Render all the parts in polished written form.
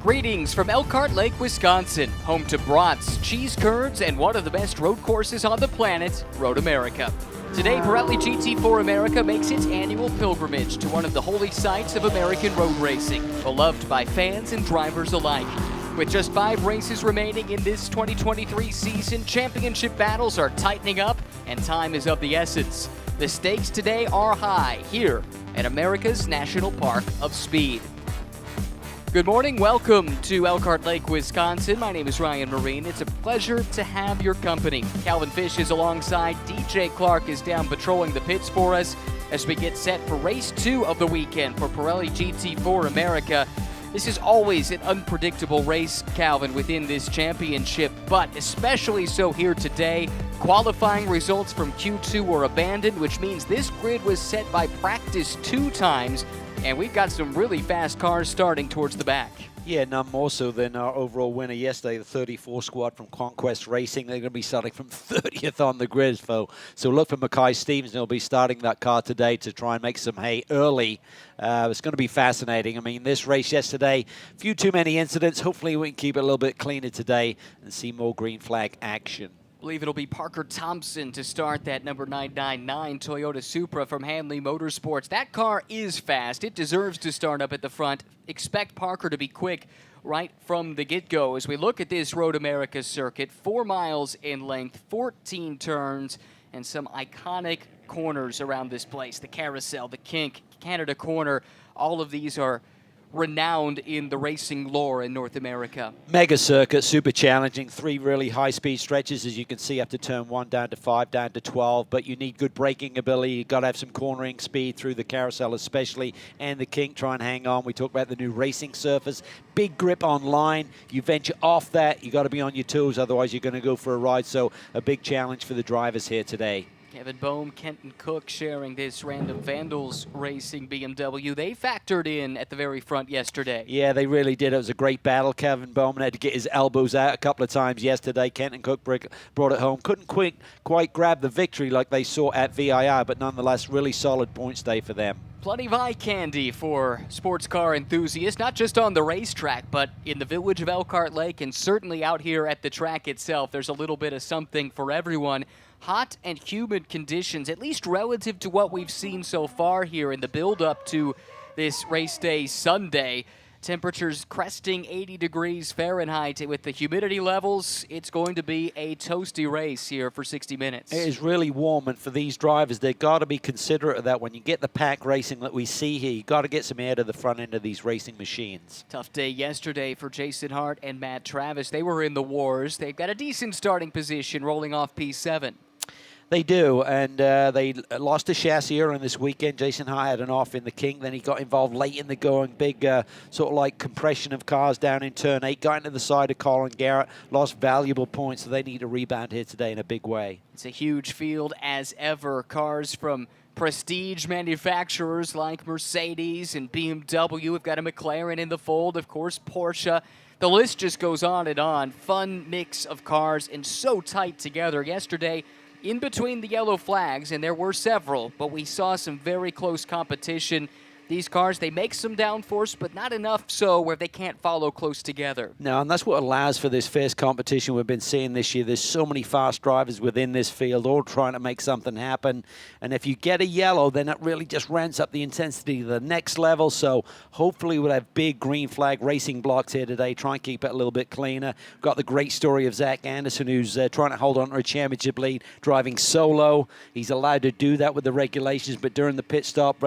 Greetings from Elkhart Lake, Wisconsin, home to brats, cheese curds, and one of the best road courses on the planet, Road America. Today, Pirelli GT4 America makes its annual pilgrimage to one of the holy sites of American road racing, beloved by fans and drivers alike. With just 5 races remaining in this 2023 season, championship battles are tightening up and time is of the essence. The stakes today are high here at America's National Park of Speed. Good morning, welcome to Elkhart Lake, Wisconsin. My name is Ryan Marine. It's a pleasure to have your company. Calvin Fish is alongside. DJ Clark is down patrolling the pits for us as we get set for race 2 of the weekend for Pirelli GT4 America. This is always an unpredictable race, Calvin, within this championship, but especially so here today. Qualifying results from Q2 were abandoned, which means this grid was set by practice 2 times, and we've got some really fast cars starting towards the back. Yeah, none more so than our overall winner yesterday, the 34 squad from Conquest Racing. They're going to be starting from 30th on the grid, so look for Mackay Stevens. He'll be starting that car today to try and make some hay early. It's going to be fascinating. I mean, this race yesterday, a few too many incidents. Hopefully we can keep it a little bit cleaner today and see more green flag action. I believe it'll be Parker Thompson to start that number 999 Toyota Supra from Hanley Motorsports. That car is fast. It deserves to start up at the front. Expect Parker to be quick right from the get-go. As we look at this Road America circuit, 4 miles in length, 14 turns, and some iconic corners around this place. The Carousel, the Kink, Canada Corner, all of these are renowned in the racing lore in North America. Mega circuit, super challenging. 3 really high-speed stretches, as you can see, up to turn 1, down to 5, down to 12. But you need good braking ability. You've got to have some cornering speed through the Carousel especially, and the Kink. Try and hang on. We talked about the new racing surface. Big grip on line. You venture off that, you got to be on your toes, otherwise you're going to go for a ride. So a big challenge for the drivers here today. Kevin Bohm, Kenton Cook sharing this Random Vandals Racing BMW. They factored in at the very front yesterday. Yeah, they really did. It was a great battle. Kevin Bowman had to get his elbows out a couple of times yesterday. Kenton Cook brought it home. Couldn't quite grab the victory like they saw at VIR, but nonetheless, really solid points day for them. Plenty of eye candy for sports car enthusiasts, not just on the racetrack, but in the village of Elkhart Lake and certainly out here at the track itself. There's a little bit of something for everyone. Hot and humid conditions, at least relative to what we've seen so far here in the build-up to this race day Sunday. Temperatures cresting 80 degrees Fahrenheit. With the humidity levels, it's going to be a toasty race here for 60 minutes. It is really warm, and for these drivers, they've got to be considerate of that. When you get the pack racing that we see here, you've got to get some air to the front end of these racing machines. Tough day yesterday for Jason Hart and Matt Travis. They were in the wars. They've got a decent starting position rolling off P7. They do, and they lost a chassis on this weekend. Jason Hart had an off in the King, then he got involved late in the going. Big sort of like compression of cars down in turn 8. Got into the side of Colin Garrett, lost valuable points, so they need a rebound here today in a big way. It's a huge field as ever. Cars from prestige manufacturers like Mercedes and BMW. We've got a McLaren in the fold, of course, Porsche. The list just goes on and on. Fun mix of cars and so tight together. Yesterday, in between the yellow flags, and there were several, but we saw some very close competition. These cars, they make some downforce, but not enough so where they can't follow close together. No, and that's what allows for this fierce competition we've been seeing this year. There's so many fast drivers within this field, all trying to make something happen. And if you get a yellow, then it really just ramps up the intensity to the next level. So hopefully we'll have big green flag racing blocks here today. Try and keep it a little bit cleaner. Got the great story of Zach Anderson, who's trying to hold on to a championship lead, driving solo. He's allowed to do that with the regulations, but during the pit stop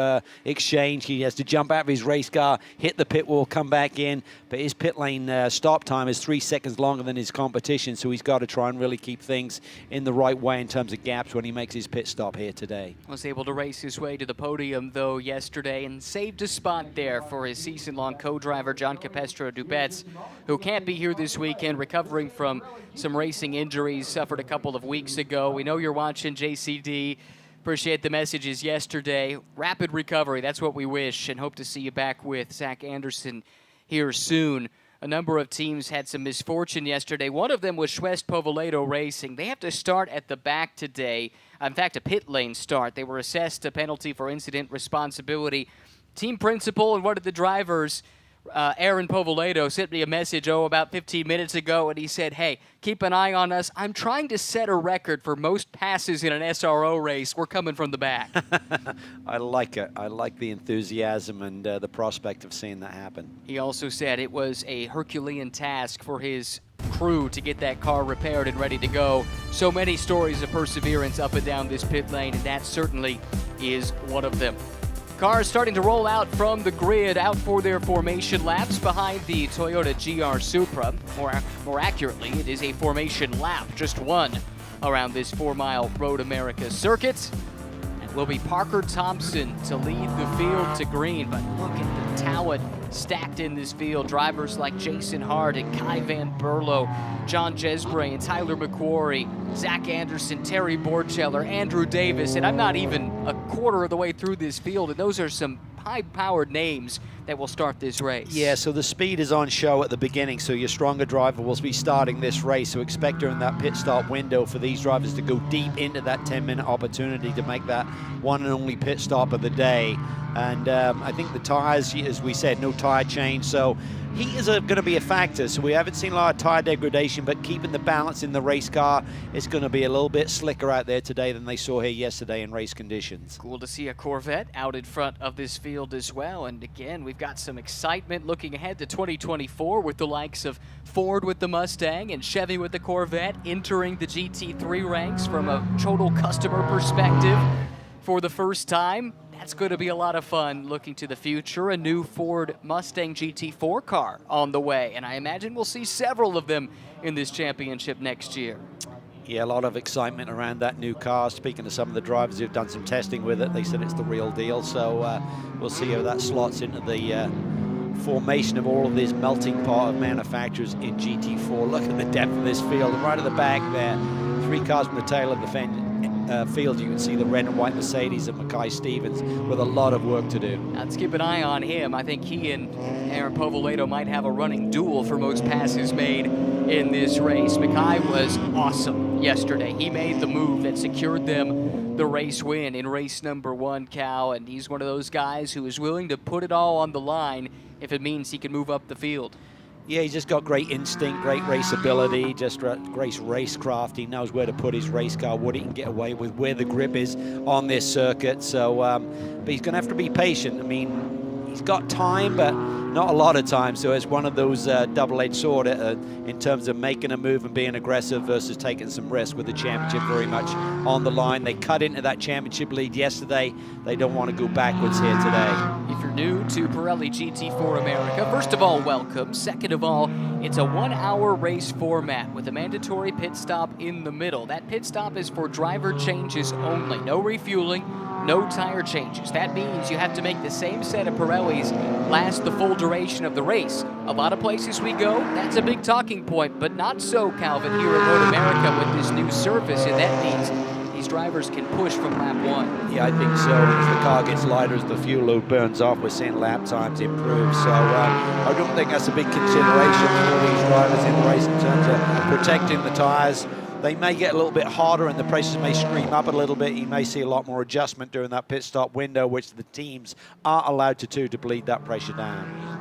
exchange, he has to jump out of his race car, hit the pit wall, come back in. But his pit lane stop time is 3 seconds longer than his competition, so he's got to try and really keep things in the right way in terms of gaps when he makes his pit stop here today. Was able to race his way to the podium, though, yesterday and saved a spot there for his season-long co-driver, John Capestro-Dubets, who can't be here this weekend, recovering from some racing injuries suffered a couple of weeks ago. We know you're watching, JCD. Appreciate the messages yesterday. Rapid recovery, that's what we wish, and hope to see you back with Zach Anderson here soon. A number of teams had some misfortune yesterday. One of them was Schwest Povaledo Racing. They have to start at the back today. In fact, a pit lane start. They were assessed a penalty for incident responsibility. Team principal and one of the drivers Aaron Povoleto sent me a message, about 15 minutes ago, and he said, hey, keep an eye on us. I'm trying to set a record for most passes in an SRO race. We're coming from the back. I like it. I like the enthusiasm and the prospect of seeing that happen. He also said it was a Herculean task for his crew to get that car repaired and ready to go. So many stories of perseverance up and down this pit lane, and that certainly is one of them. Cars starting to roll out from the grid, out for their formation laps behind the Toyota GR Supra. More accurately, it is a formation lap, just one, around this 4-mile Road America circuit. And will be Parker Thompson to lead the field to green, but look at the talent stacked in this field. Drivers like Jason Hart and Kai Van Berlo, John Jesbray and Tyler McQuarrie, Zach Anderson, Terry Borcheller, Andrew Davis, and I'm not even a quarter of the way through this field, and those are some high-powered names that will start this race. Yeah, so the speed is on show at the beginning, so your stronger driver will be starting this race, so expect during that pit stop window for these drivers to go deep into that 10-minute opportunity to make that one and only pit stop of the day. And I think the tires, as we said, no tire change, so heat is going to be a factor. So we haven't seen a lot of tire degradation, but keeping the balance in the race car is going to be a little bit slicker out there today than they saw here yesterday in race conditions. Cool to see a Corvette out in front of this field as well. And again, we've got some excitement looking ahead to 2024 with the likes of Ford with the Mustang and Chevy with the Corvette entering the GT3 ranks from a total customer perspective for the first time. That's going to be a lot of fun looking to the future. A new Ford Mustang GT4 car on the way, and I imagine we'll see several of them in this championship next year. Yeah, a lot of excitement around that new car. Speaking to some of the drivers who've done some testing with it, they said it's the real deal. So we'll see how that slots into the formation of all of this melting pot of manufacturers in GT4. Look at the depth of this field. Right at the back there, 3 cars from the tail of the field, you can see the red and white Mercedes of Mackay Stevens with a lot of work to do. Let's keep an eye on him. I think he and Aaron Povoleto might have a running duel for most passes made in this race. Mackay was awesome yesterday. He made the move that secured them the race win in race number 1, Cal, and he's one of those guys who is willing to put it all on the line if it means he can move up the field. Yeah, he's just got great instinct, great race ability, just great racecraft. He knows where to put his race car, what he can get away with, where the grip is on this circuit. So, but he's going to have to be patient. I mean, he's got time, but not a lot of time. So it's one of those double-edged sword in terms of making a move and being aggressive versus taking some risk with the championship very much on the line. They cut into that championship lead yesterday. They don't want to go backwards here today. If you're new to Pirelli GT4 America, first of all, welcome. Second of all, it's a 1-hour race format with a mandatory pit stop in the middle. That pit stop is for driver changes only. No refueling, no tire changes. That means you have to make the same set of Pirellis last the full duration of the race. A lot of places we go, that's a big talking point, but not so, Calvin, here at Road America with this new surface, and that means these drivers can push from lap 1. Yeah, I think so. As the car gets lighter, as the fuel load burns off, we're seeing lap times improve. So I don't think that's a big consideration for these drivers in the race in terms of protecting the tires. They may get a little bit harder and the pressures may scream up a little bit. You may see a lot more adjustment during that pit stop window, which the teams are allowed to do to bleed that pressure down.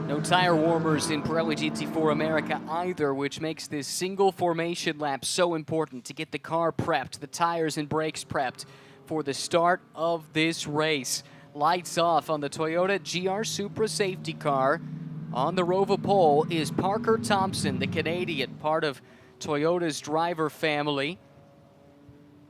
No tire warmers in Pirelli GT4 America either, which makes this single formation lap so important to get the car prepped, the tires and brakes prepped for the start of this race. Lights off on the Toyota GR Supra safety car. On the Rova pole is Parker Thompson, the Canadian, part of Toyota's driver family.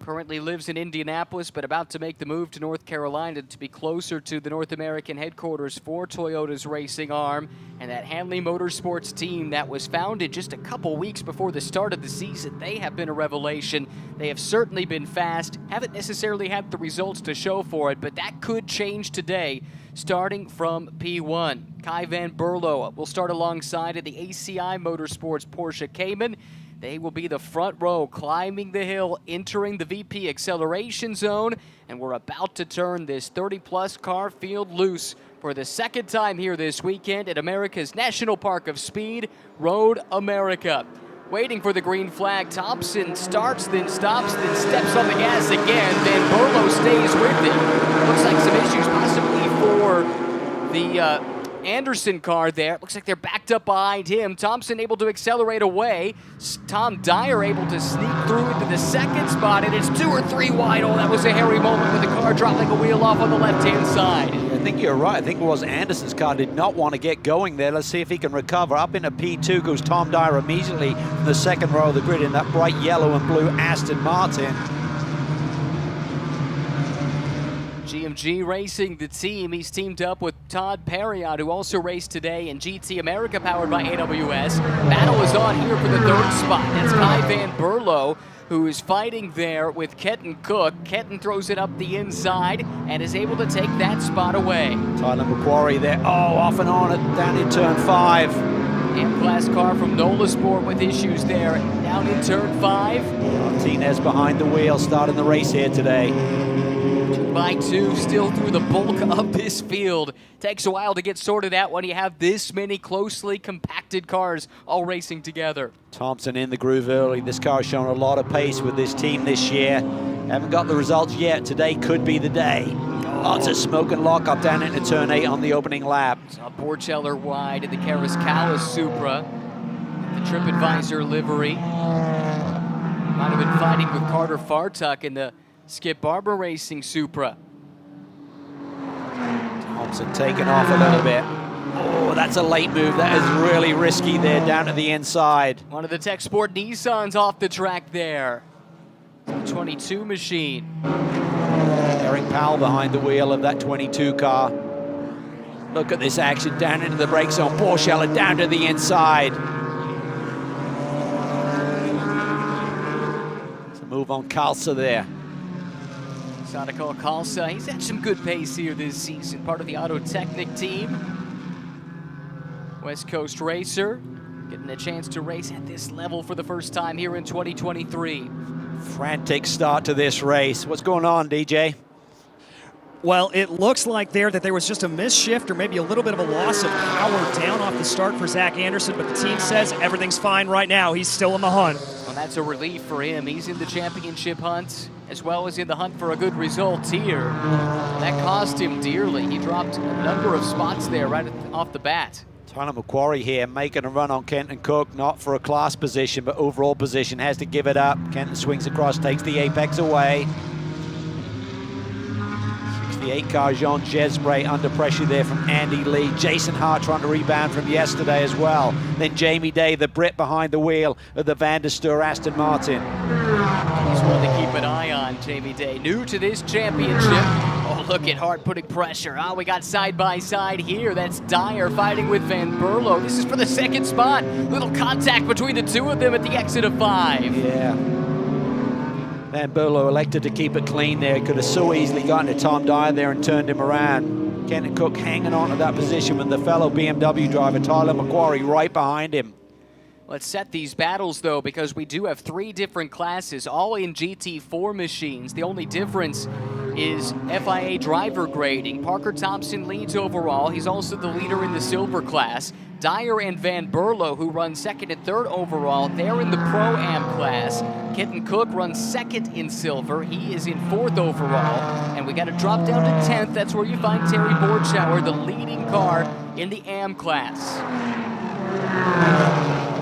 Currently lives in Indianapolis, but about to make the move to North Carolina to be closer to the North American headquarters for Toyota's racing arm. And that Hanley Motorsports team that was founded just a couple weeks before the start of the season, they have been a revelation. They have certainly been fast, haven't necessarily had the results to show for it, but that could change today, starting from P1. Kai Van Berlo will start alongside of the ACI Motorsports Porsche Cayman. They will be the front row, climbing the hill, entering the VP acceleration zone, and we're about to turn this 30-plus car field loose for the second time here this weekend at America's National Park of Speed, Road America. Waiting for the green flag, Thompson starts, then stops, then steps on the gas again. Van Berlo stays with him. Looks like some issues possibly for the Anderson car there. Looks like they're backed up behind him. Thompson able to accelerate away. Tom Dyer able to sneak through into the second spot, and it's 2 or 3 wide. Oh, that was a hairy moment with the car dropping a wheel off on the left-hand side. I think you're right. I think it was Anderson's car did not want to get going there. Let's see if he can recover. Up into P2 goes Tom Dyer immediately from the second row of the grid in that bright yellow and blue Aston Martin. GMG Racing, the team. He's teamed up with Todd Perriott, who also raced today in GT America, powered by AWS. Battle is on here for the 3rd spot. That's Kai Van Berlo, who is fighting there with Kenton Cook. Kenton throws it up the inside and is able to take that spot away. Tyler McQuarrie there. Oh, off and on down in turn 5. M-Class car from Nola Sport with issues there. Down in turn 5. Martinez behind the wheel, starting the race here today. 2x2, still through the bulk of this field. Takes a while to get sorted out when you have this many closely compacted cars all racing together. Thompson in the groove early. This car has shown a lot of pace with this team this year. Haven't got the results yet. Today could be the day. Lots of smoke and lockup down into turn 8 on the opening lap. Borcheller wide in the Karas Supra. The TripAdvisor livery. Might have been fighting with Carter Fartuck in the Skip Barber Racing Supra. Thompson taking off a little bit. Oh, that's a late move. That is really risky there down to the inside. One of the Tech Sport Nissans off the track there. The 22 machine. Eric Powell behind the wheel of that 22 car. Look at this action down into the brake zone. Borcheller down to the inside. It's a move on Kalsa there. Nicole Kalsa, he's had some good pace here this season, part of the Auto Technic team. West Coast racer, getting a chance to race at this level for the first time here in 2023. Frantic start to this race. What's going on, DJ? Well, it looks like that there was just a misshift or maybe a little bit of a loss of power down off the start for Zach Anderson, but the team says everything's fine right now. He's still in the hunt. Well, that's a relief for him. He's in the championship hunt, as well as in the hunt for a good result here. That cost him dearly. He dropped a number of spots there right off the bat. Tyler McQuarrie here making a run on Kenton Cook, not for a class position, but overall position, has to give it up. Kenton swings across, takes the apex away. 68 car Jean Jesbray under pressure there from Andy Lee. Jason Hart trying to rebound from yesterday as well. Then Jamie Day, the Brit behind the wheel of the Van der Steur Aston Martin. He's one to keep an eye on, Jamie Day. New to this championship. Oh, look at Hart putting pressure. Oh, we got side by side here. That's Dyer fighting with Van Berlo. This is for the 2nd spot. Little contact between the two of them at the exit of 5. Yeah. Van Berlo elected to keep it clean there. Could have so easily gotten to Tom Dyer there and turned him around. Kenton Cook hanging on to that position with the fellow BMW driver, Tyler McQuarrie, right behind him. Let's set these battles, though, because we do have 3 different classes, all in GT4 machines. The only difference is FIA driver grading. Parker Thompson leads overall. He's also the leader in the silver class. Dyer and Van Berlo, who run 2nd and 3rd overall, they're in the Pro-Am class. Kenton Cook runs 2nd in silver. He is in 4th overall. And we got to drop down to 10th. That's where you find Terry Borchauer, the leading car in the Am class.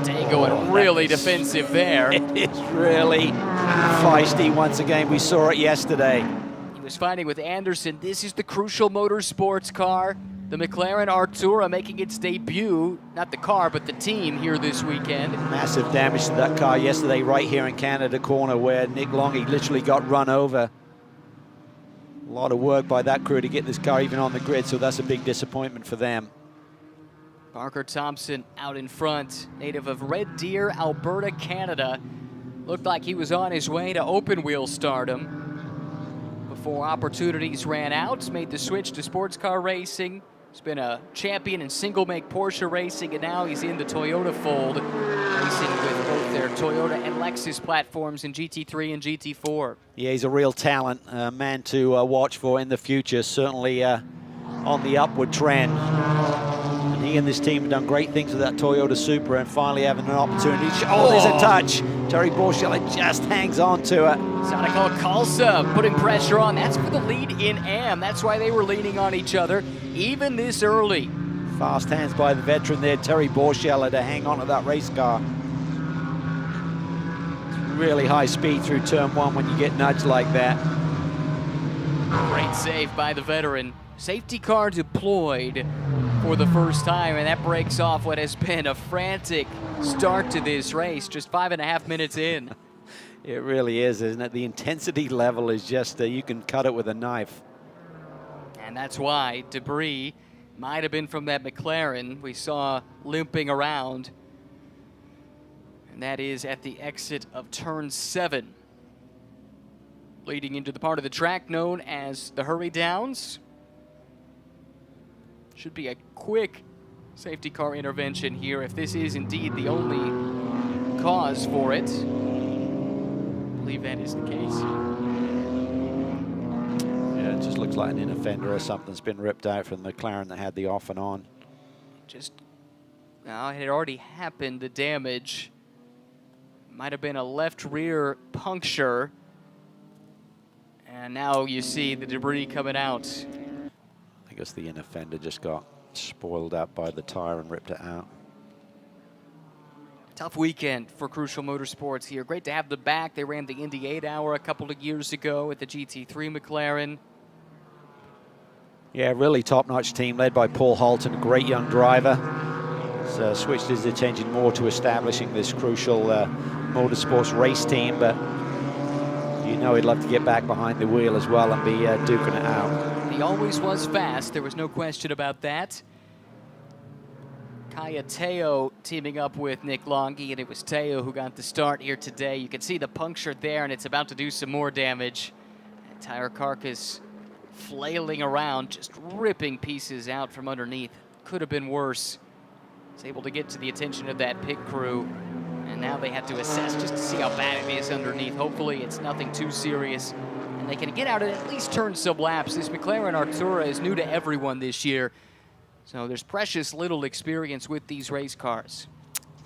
Day going really defensive there. It is really feisty once again. We saw it yesterday. He was fighting with Anderson. This is the Crucial Motorsports car. The McLaren Artura making its debut, not the car, but the team here this weekend. Massive damage to that car yesterday right here in Canada corner where Nick Longy literally got run over. A lot of work by that crew to get this car even on the grid, so that's a big disappointment for them. Parker Thompson out in front, native of Red Deer, Alberta, Canada. Looked like he was on his way to open wheel stardom before opportunities ran out. Made the switch to sports car racing. He's been a champion in single-make Porsche racing, and now he's in the Toyota fold, racing with both their Toyota and Lexus platforms in GT3 and GT4. Yeah, he's a real talent, man to watch for in the future, certainly on the upward trend. And he and this team have done great things with that Toyota Supra and finally having an opportunity. Oh, there's a touch. Terry Borchauer just hangs on to it. Nicole Kalsa putting pressure on. That's for the lead in Am. That's why they were leaning on each other, even this early. Fast hands by the veteran there, Terry Borscheller, to hang on to that race car. Really high speed through turn 1 when you get nudged like that. Great save by the veteran. Safety car deployed for the first time, and that breaks off what has been a frantic start to this race, just 5.5 minutes in. It really is, isn't it? The intensity level is just, you can cut it with a knife. And that's why debris might have been from that McLaren we saw limping around. And that is at the exit of turn 7. Leading into the part of the track known as the Hurry Downs. Should be a quick safety car intervention here if this is indeed the only cause for it. I believe that is the case. Yeah, it just looks like an inner fender or something's been ripped out from the McLaren that had the off and on. Just, now it had already happened, the damage. Might have been a left rear puncture. And now you see the debris coming out. I guess the inner fender just got spoiled up by the tire and ripped it out. Tough weekend for Crucial Motorsports here. Great to have them back. They ran the Indy 8 Hour a couple of years ago at the GT3 McLaren. Yeah, really top-notch team led by Paul Halton, a great young driver. He's switched his attention more to establishing this Crucial Motorsports race team, but you know he'd love to get back behind the wheel as well and be duking it out. He always was fast. There was no question about that. Kaya Teo teaming up with Nick Longi, and it was Teo who got the start here today. You can see the puncture there, and it's about to do some more damage. That tire carcass flailing around, just ripping pieces out from underneath. Could have been worse. It's able to get to the attention of that pit crew, and now they have to assess just to see how bad it is underneath. Hopefully it's nothing too serious, and they can get out and at least turn some laps. This McLaren Artura is new to everyone this year, so there's precious little experience with these race cars.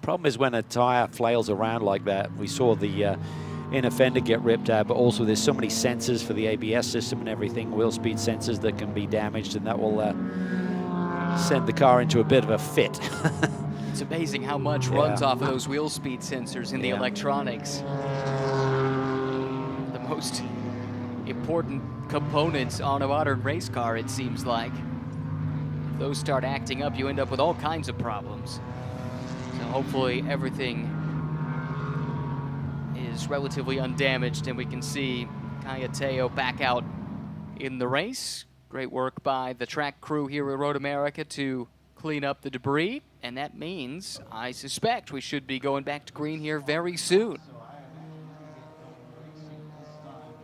Problem is when a tire flails around like that, we saw the inner fender get ripped out, but also there's so many sensors for the ABS system and everything, wheel speed sensors that can be damaged, and that will send the car into a bit of a fit. It's amazing how much runs off of those wheel speed sensors in the electronics. The most important components on a modern race car, it seems like. If those start acting up, you end up with all kinds of problems. So hopefully everything is relatively undamaged, and we can see Kaya Teo back out in the race. Great work by the track crew here at Road America to clean up the debris, and that means, I suspect, we should be going back to green here very soon.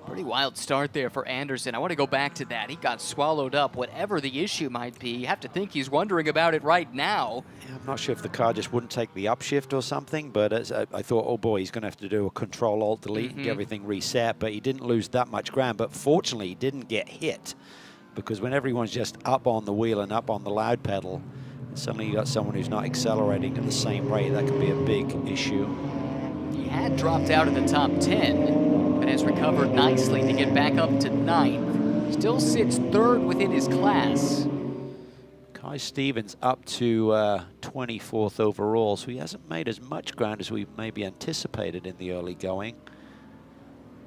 Pretty wild start there for Anderson. I want to go back to that. He got swallowed up. Whatever the issue might be, you have to think he's wondering about it right now. Yeah, I'm not sure if the car just wouldn't take the upshift or something, but I thought, oh boy, he's going to have to do a Control-Alt-Delete and get everything reset, but he didn't lose that much ground. But fortunately, he didn't get hit, because when everyone's just up on the wheel and up on the loud pedal, and suddenly you got someone who's not accelerating at the same rate, that can be a big issue. He had dropped out of the top 10, but has recovered nicely to get back up to 9th. Still sits 3rd within his class. Kai Stevens up to 24th overall, so he hasn't made as much ground as we maybe anticipated in the early going.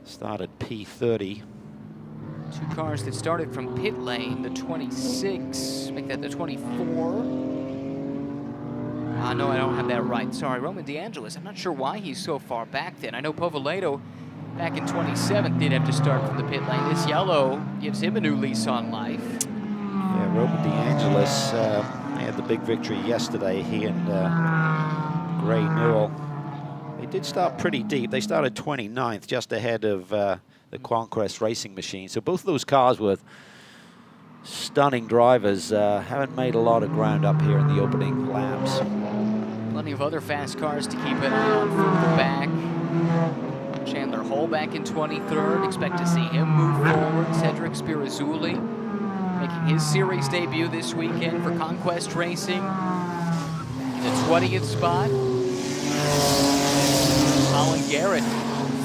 Started P30. Two cars that started from pit lane, the 26, make that the 24. No, I don't have that right. Sorry, Roman DeAngelis. I'm not sure why he's so far back then. I know Povaledo back in 27 did have to start from the pit lane. This yellow gives him a new lease on life. Yeah, Roman DeAngelis, they had the big victory yesterday, he and Gray Newell. They did start pretty deep. They started 29th, just ahead of the Conquest Racing Machine. So both of those cars with stunning drivers haven't made a lot of ground up here in the opening laps. Plenty of other fast cars to keep an eye on further back. Chandler Hull back in 23rd. Expect to see him move forward. Cedric Spirazzulli making his series debut this weekend for Conquest Racing. In the 20th spot, Colin Garrett,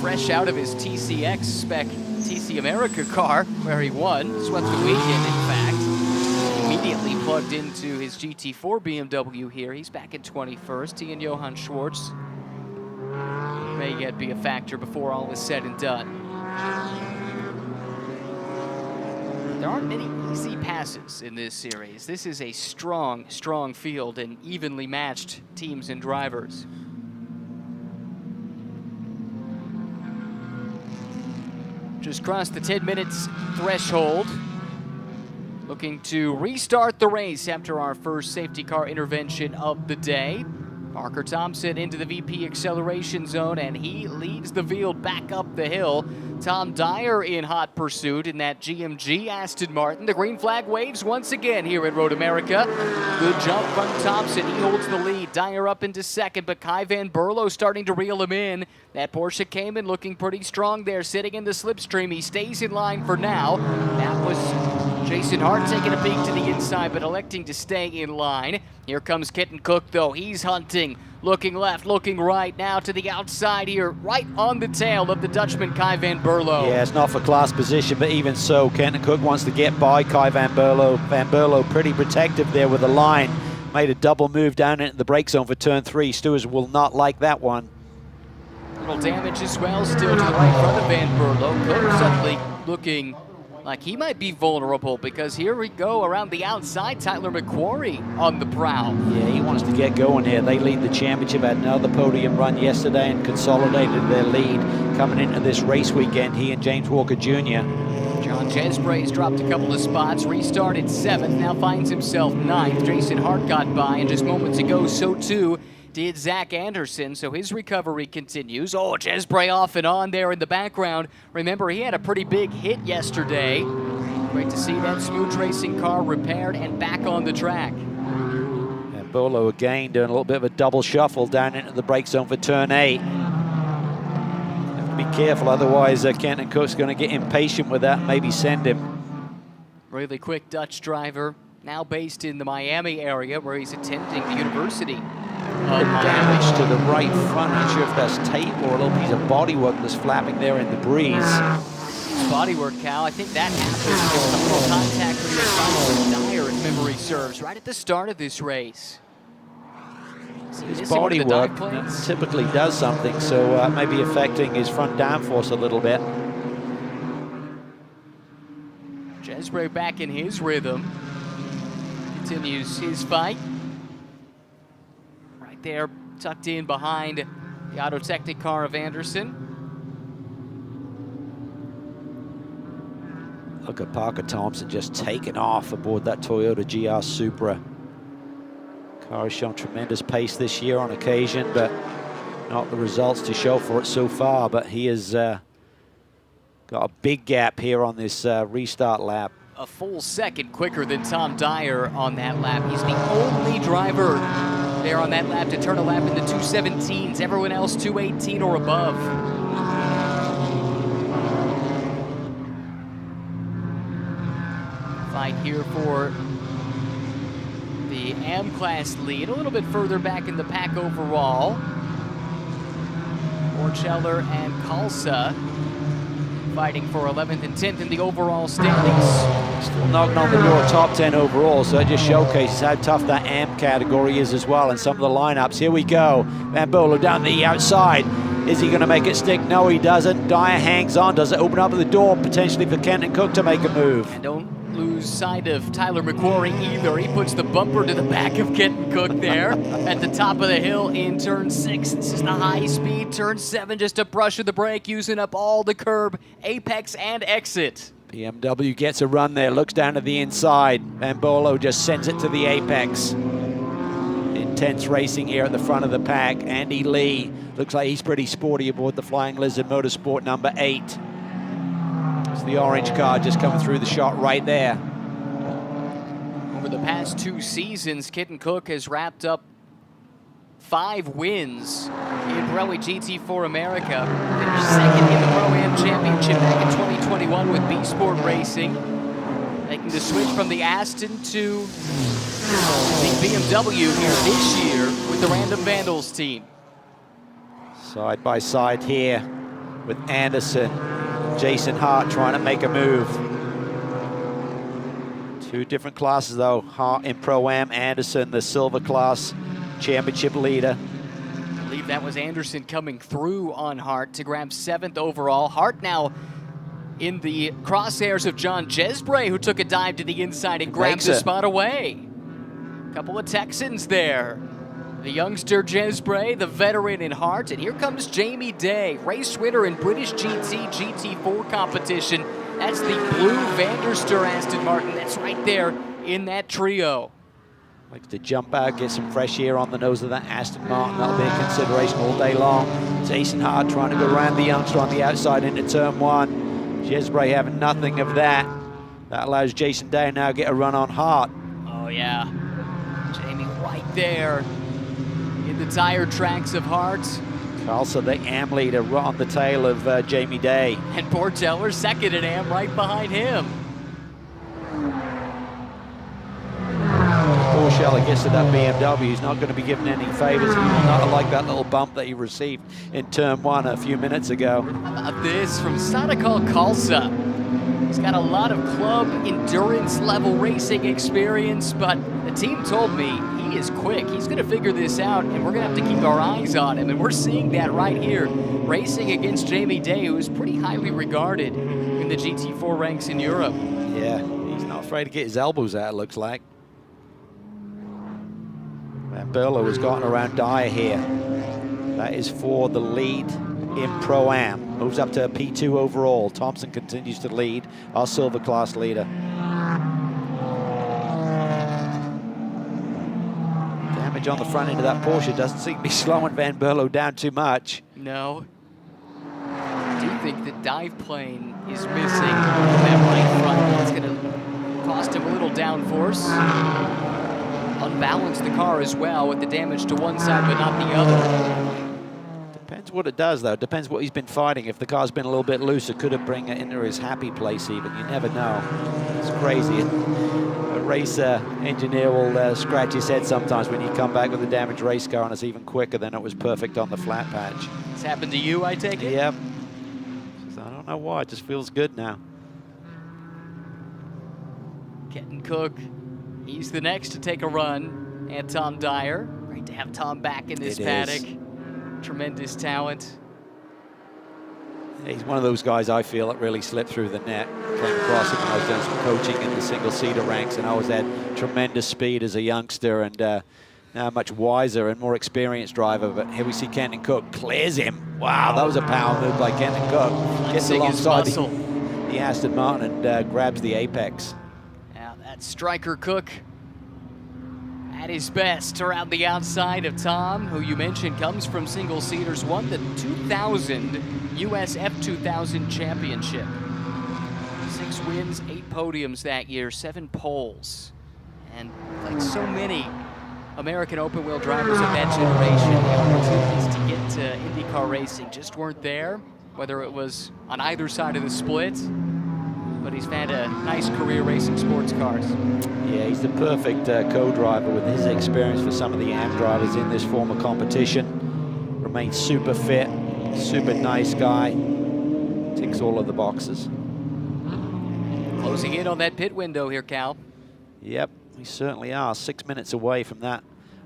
fresh out of his TCX spec TC America car, where he won, swept the weekend, in fact. immediately plugged into his GT4 BMW here. He's back in 21st. He and Johann Schwartz may yet be a factor before all is said and done. There aren't many easy passes in this series. This is a strong, strong field and evenly matched teams and drivers. Just crossed the 10 minutes threshold. Looking to restart the race after our first safety car intervention of the day. Parker Thompson into the VP acceleration zone, and he leads the field back up the hill. Tom Dyer in hot pursuit in that GMG Aston Martin. The green flag waves once again here at Road America. Good jump from Thompson. He holds the lead. Dyer up into second, but Kai Van Berlo starting to reel him in. That Porsche Cayman looking pretty strong there, sitting in the slipstream. He stays in line for now. That was Jason Hart taking a peek to the inside, but electing to stay in line. Here comes Kenton Cook, though. He's hunting. Looking left, looking right, now to the outside here, right on the tail of the Dutchman Kai Van Berlo. Yeah, it's not for class position, but even so, Kenton Cook wants to get by Kai Van Berlo. Van Berlo pretty protective there with the line. Made a double move down into the brake zone for turn 3. Stewards will not like that one. Little damage as well, still to the right front of Van Berlo. Cook suddenly looking like he might be vulnerable, because here we go around the outside. Tyler McQuarrie on the prowl. Yeah, he wants to get going here. They lead the championship, had another podium run yesterday and consolidated their lead coming into this race weekend. He and James Walker Jr. John Jesbray's dropped a couple of spots, restarted 7th, now finds himself 9th. Jason Hart got by, and just moments ago, so too did Zach Anderson, so his recovery continues. Oh, Jesbray off and on there in the background. Remember, he had a pretty big hit yesterday. Great to see that smooth racing car repaired and back on the track. And Berlo again doing a little bit of a double shuffle down into the brake zone for turn 8. Have to be careful, otherwise Kenton Cook's going to get impatient with that and maybe send him. Really quick Dutch driver, now based in the Miami area where he's attending the University. Damage to the right front. Not sure if that's tape or a little piece of bodywork that's flapping there in the breeze. Bodywork, Cal. I think that happened with some little contact with your front Dyer, if memory serves, right at the start of this race. His bodywork typically does something, so maybe affecting his front downforce a little bit. Jesbray back in his rhythm. Continues his fight. There, tucked in behind the Auto Technic car of Anderson. Look at Parker Thompson just taking off aboard that Toyota GR Supra. Car has shown tremendous pace this year on occasion, but not the results to show for it so far. But he has got a big gap here on this restart lap. A full second quicker than Tom Dyer on that lap. He's the only driver there on that lap to turn a lap in the 2:17s. Everyone else 2:18 or above. Fight here for the M-Class lead. A little bit further back in the pack overall. Borcheller and Kalsa fighting for 11th and 10th in the overall standings. Still knocking on the door top 10 overall, so it just showcases how tough that AMP category is as well, and some of the lineups. Here we go. Van Berlo down the outside. Is he going to make it stick? No, he doesn't. Dyer hangs on. Does it open up the door potentially for Kenton Cook to make a move? And don't lose sight of Tyler McQuarrie either. He puts the bumper to the back of Kenton Cook there at the top of the hill in turn 6. This is the high speed. Turn 7, just a brush of the brake, using up all the curb, apex and exit. BMW gets a run there, looks down to the inside. Van Berlo just sends it to the apex. Intense racing here at the front of the pack. Andy Lee looks like he's pretty sporty aboard the Flying Lizard Motorsport number 8. It's the orange car just coming through the shot right there. Over the past 2 seasons, Kenton Cook has wrapped up 5 wins in Pirelli GT4 America. Finished second in the Pro-Am Championship back in 2021 with B Sport Racing. Making the switch from the Aston to the BMW here this year with the Random Vandals team. Side by side here with Anderson. Jason Hart trying to make a move. Two different classes, though. Hart in Pro-Am, Anderson, the silver class championship leader. I believe that was Anderson coming through on Hart to grab 7th overall. Hart now in the crosshairs of John Jesbray, who took a dive to the inside and grabbed the spot away. Couple of Texans there. The youngster Jesbray, the veteran in Hart, and here comes Jamie Day, race winner in British GT4 competition. That's the blue Van der Stur Aston Martin. That's right there in that trio. Likes to jump out, get some fresh air on the nose of that Aston Martin. That'll be a consideration all day long. Jason Hart trying to go around the youngster on the outside into turn 1. Jesbray having nothing of that. That allows Jason Day now to get a run on Hart. Oh yeah, Jamie right there in the tire tracks of Hart. Also the AM leader right on the tail of Jamie Day. And Porteller second in AM right behind him. Poor Scheller gets to that BMW. He's not going to be given any favors. He will not like that little bump that he received in turn 1 a few minutes ago. How about this from Sadikal Kalsa? He's got a lot of club endurance level racing experience, but the team told me he is quick. He's going to figure this out, and we're going to have to keep our eyes on him. And we're seeing that right here, racing against Jamie Day, who is pretty highly regarded in the GT4 ranks in Europe. Yeah, he's not afraid to get his elbows out, it looks like. Van Berlo has gotten around Dyer here. That is for the lead in Pro-Am. Moves up to a P2 overall. Thompson continues to lead, our silver class leader. Damage on the front end of that Porsche doesn't seem to be slowing Van Berlo down too much. No. I do think the dive plane is missing that right front. That's going to cost him a little downforce. Unbalance the car as well with the damage to one side but not the other. Depends what it does, though. Depends what he's been fighting. If the car's been a little bit looser, could it bring it into his happy place even? You never know. It's crazy. A race engineer will scratch his head sometimes when you come back with a damaged race car and it's even quicker than it was perfect on the flat patch. It's happened to you, I take it? Yep. I don't know why. It just feels good now. Kenton Cook, he's the next to take a run. And Tom Dyer. Great to have Tom back in this paddock. Tremendous talent. He's one of those guys I feel that really slipped through the net. Came across him when I was doing some coaching in the single-seater ranks, and I always had tremendous speed as a youngster, and now a much wiser and more experienced driver. But here we see Kenton Cook clears him. Wow, that was a power move by Kenton Cook. Gets alongside the Aston Martin and grabs the apex. Now that's Striker Cook at his best around the outside of Tom, who you mentioned comes from single seaters, won the 2000 US F2000 championship. 6 wins, 8 podiums that year, 7 poles. And like so many American open wheel drivers of that generation, the opportunities to get to IndyCar racing just weren't there, whether it was on either side of the split. But he's had a nice career racing sports cars. Yeah, he's the perfect co-driver with his experience for some of the AM drivers in this form of competition. Remains super fit, super nice guy. Ticks all of the boxes. Closing in on that pit window here, Cal. Yep, we certainly are. 6 minutes away from that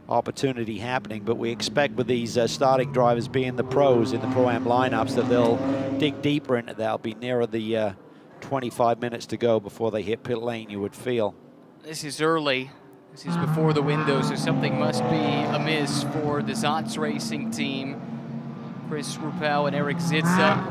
opportunity happening, but we expect with these starting drivers being the pros in the Pro-Am lineups that they'll dig deeper into that. They'll be nearer the 25 minutes to go before they hit pit lane, you would feel. This is early. This is before the window, so something must be amiss for the Zotz Racing team. Chris Ruppel and Eric Zitza.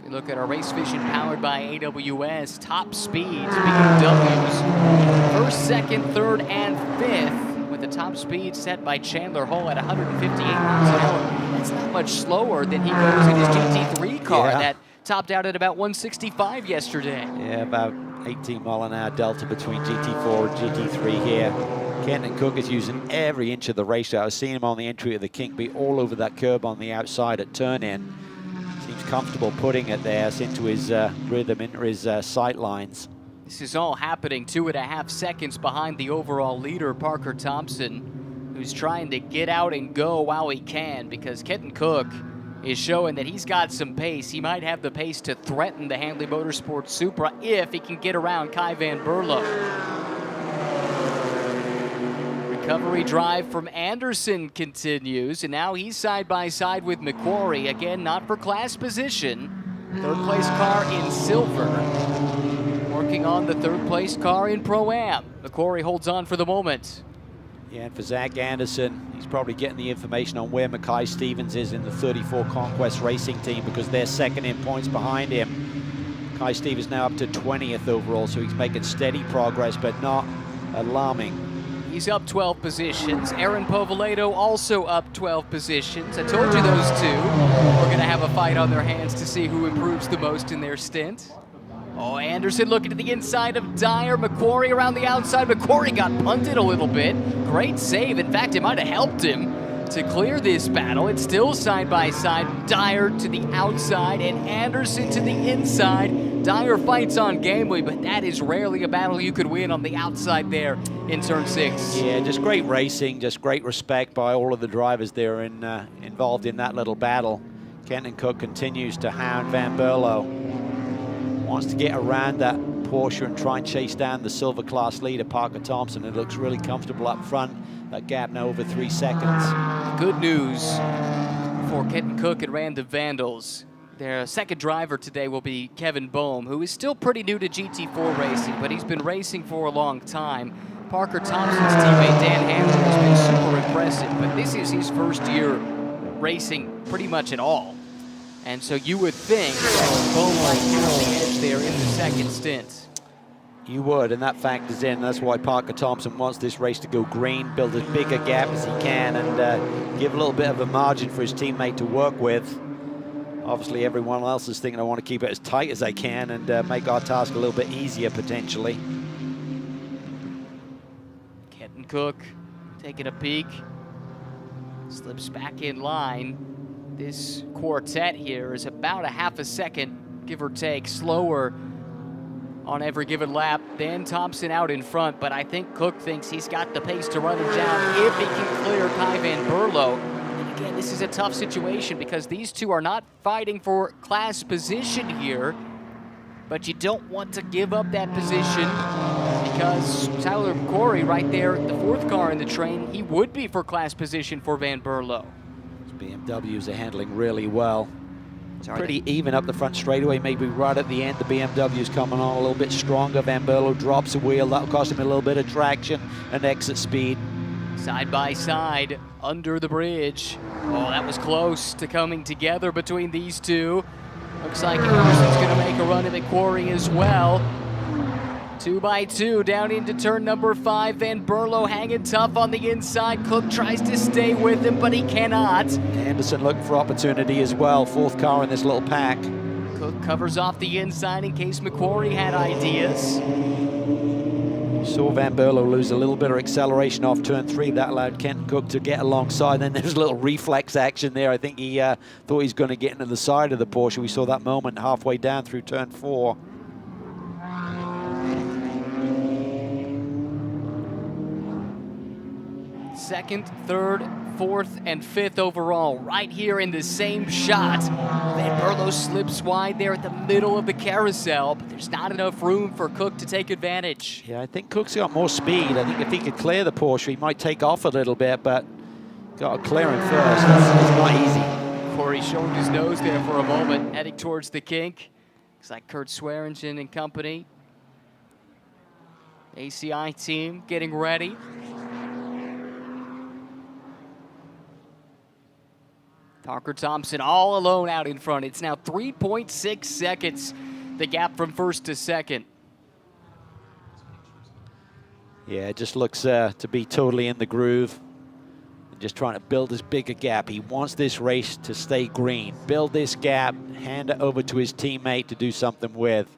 We look at our Race Vision powered by AWS. Top speeds, BMWs. First, second, third, and fifth, with the top speed set by Chandler Hull at 158 miles an hour. That's not much slower than he goes in his GT3 car that topped out at about 165 yesterday. Yeah, about 18-mile-an-hour delta between GT4 and GT3 here. Kenton Cook is using every inch of the racetrack. I was seeing him on the entry of the Kinkby all over that curb on the outside at turn-in. Seems comfortable putting it there into his rhythm, into his sight lines. This is all happening 2.5 seconds behind the overall leader, Parker Thompson, who's trying to get out and go while he can, because Kenton Cook is showing that he's got some pace. He might have the pace to threaten the Handley Motorsports Supra if he can get around Kai van Berlo. Recovery drive from Anderson continues, and now he's side by side with McQuarrie. Again, not for class position. Third place car in silver. Working on the third place car in Pro-Am. McQuarrie holds on for the moment. Yeah, and for Zach Anderson, he's probably getting the information on where Mackay Stevens is in the 34 Conquest Racing team, because they're second in points behind him. Mackay Stevens now up to 20th overall, so he's making steady progress, but not alarming. He's up 12 positions. Aaron Povolato also up 12 positions. I told you those two were going to have a fight on their hands to see who improves the most in their stint. Oh, Anderson looking to the inside of Dyer. McQuarrie around the outside. McQuarrie got punted a little bit. Great save. In fact, it might have helped him to clear this battle. It's still side by side. Dyer to the outside and Anderson to the inside. Dyer fights on Gamely, but that is rarely a battle you could win on the outside there in turn 6. Yeah, just great racing, just great respect by all of the drivers there involved in that little battle. Kenton Cook continues to hound Van Berlo. Wants to get around that Porsche and try and chase down the silver class leader, Parker Thompson. It looks really comfortable up front. That gap now over 3 seconds. Good news for Kenton Cook and Random Vandals. Their second driver today will be Kevin Boehm, who is still pretty new to GT4 racing, but he's been racing for a long time. Parker Thompson's teammate Dan Hanley has been super impressive, but this is his first year racing pretty much at all. And so you would think that Boehm might have the edge there in the second stint. You would, and that factors in. That's why Parker Thompson wants this race to go green, build as big a gap as he can, and give a little bit of a margin for his teammate to work with. Obviously, everyone else is thinking, I want to keep it as tight as I can and make our task a little bit easier, potentially. Kenton Cook taking a peek, slips back in line. This quartet here is about a half a second, give or take, slower on every given lap than Thompson out in front, but I think Cook thinks he's got the pace to run him down if he can clear Kai van Berlo. And again, this is a tough situation because these two are not fighting for class position here, but you don't want to give up that position because Tyler McQuarrie right there, the fourth car in the train, he would be for class position for Van Berlo. BMWs are handling really well. Pretty even up the front straightaway, maybe right at the end. The BMW's coming on a little bit stronger. Van Berlo drops a wheel. That'll cost him a little bit of traction and exit speed. Side by side, under the bridge. Oh, that was close to coming together between these two. Looks like Anderson's going to make a run at McQuarrie as well. 2 by 2 down into turn number 5. Van Berlo hanging tough on the inside. Cook tries to stay with him, but he cannot. Anderson looking for opportunity as well. Fourth car in this little pack. Cook covers off the inside in case McQuarrie had ideas. Saw Van Berlo lose a little bit of acceleration off turn 3. That allowed Kenton Cook to get alongside. Then there's a little reflex action there. I think he thought he was going to get into the side of the Porsche. We saw that moment halfway down through turn 4. Second, third, fourth, and fifth overall, right here in the same shot. Van Berlo slips wide there at the middle of the carousel, but there's not enough room for Cook to take advantage. Yeah, I think Cook's got more speed. I think if he could clear the Porsche, he might take off a little bit, but got to clear him first. It's not easy. Corey showed his nose there for a moment, heading towards the kink. Looks like Kurt Swearingen and company. ACI team getting ready. Parker Thompson all alone out in front. It's now 3.6 seconds, the gap from first to second. Yeah, it just looks to be totally in the groove. Just trying to build as big a gap. He wants this race to stay green. Build this gap, hand it over to his teammate to do something with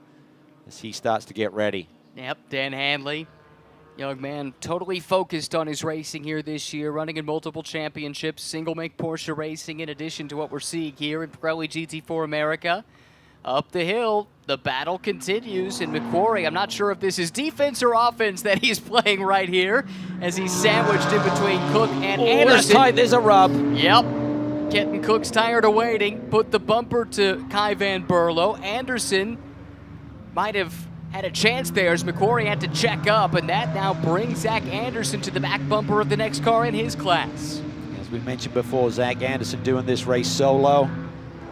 as he starts to get ready. Yep, Dan Handley. Young man totally focused on his racing here this year, running in multiple championships, single-make Porsche racing in addition to what we're seeing here in Pirelli GT4 America. Up the hill, the battle continues, and McQuarrie, I'm not sure if this is defense or offense that he's playing right here as he's sandwiched in between Cook and Anderson. That's tight, there's a rub. Yep. Kenton Cook's tired of waiting. Put the bumper to Kai Van Berlo. Anderson might have had a chance there as McQuarrie had to check up, and that now brings Zach Anderson to the back bumper of the next car in his class. As we mentioned before, Zach Anderson doing this race solo.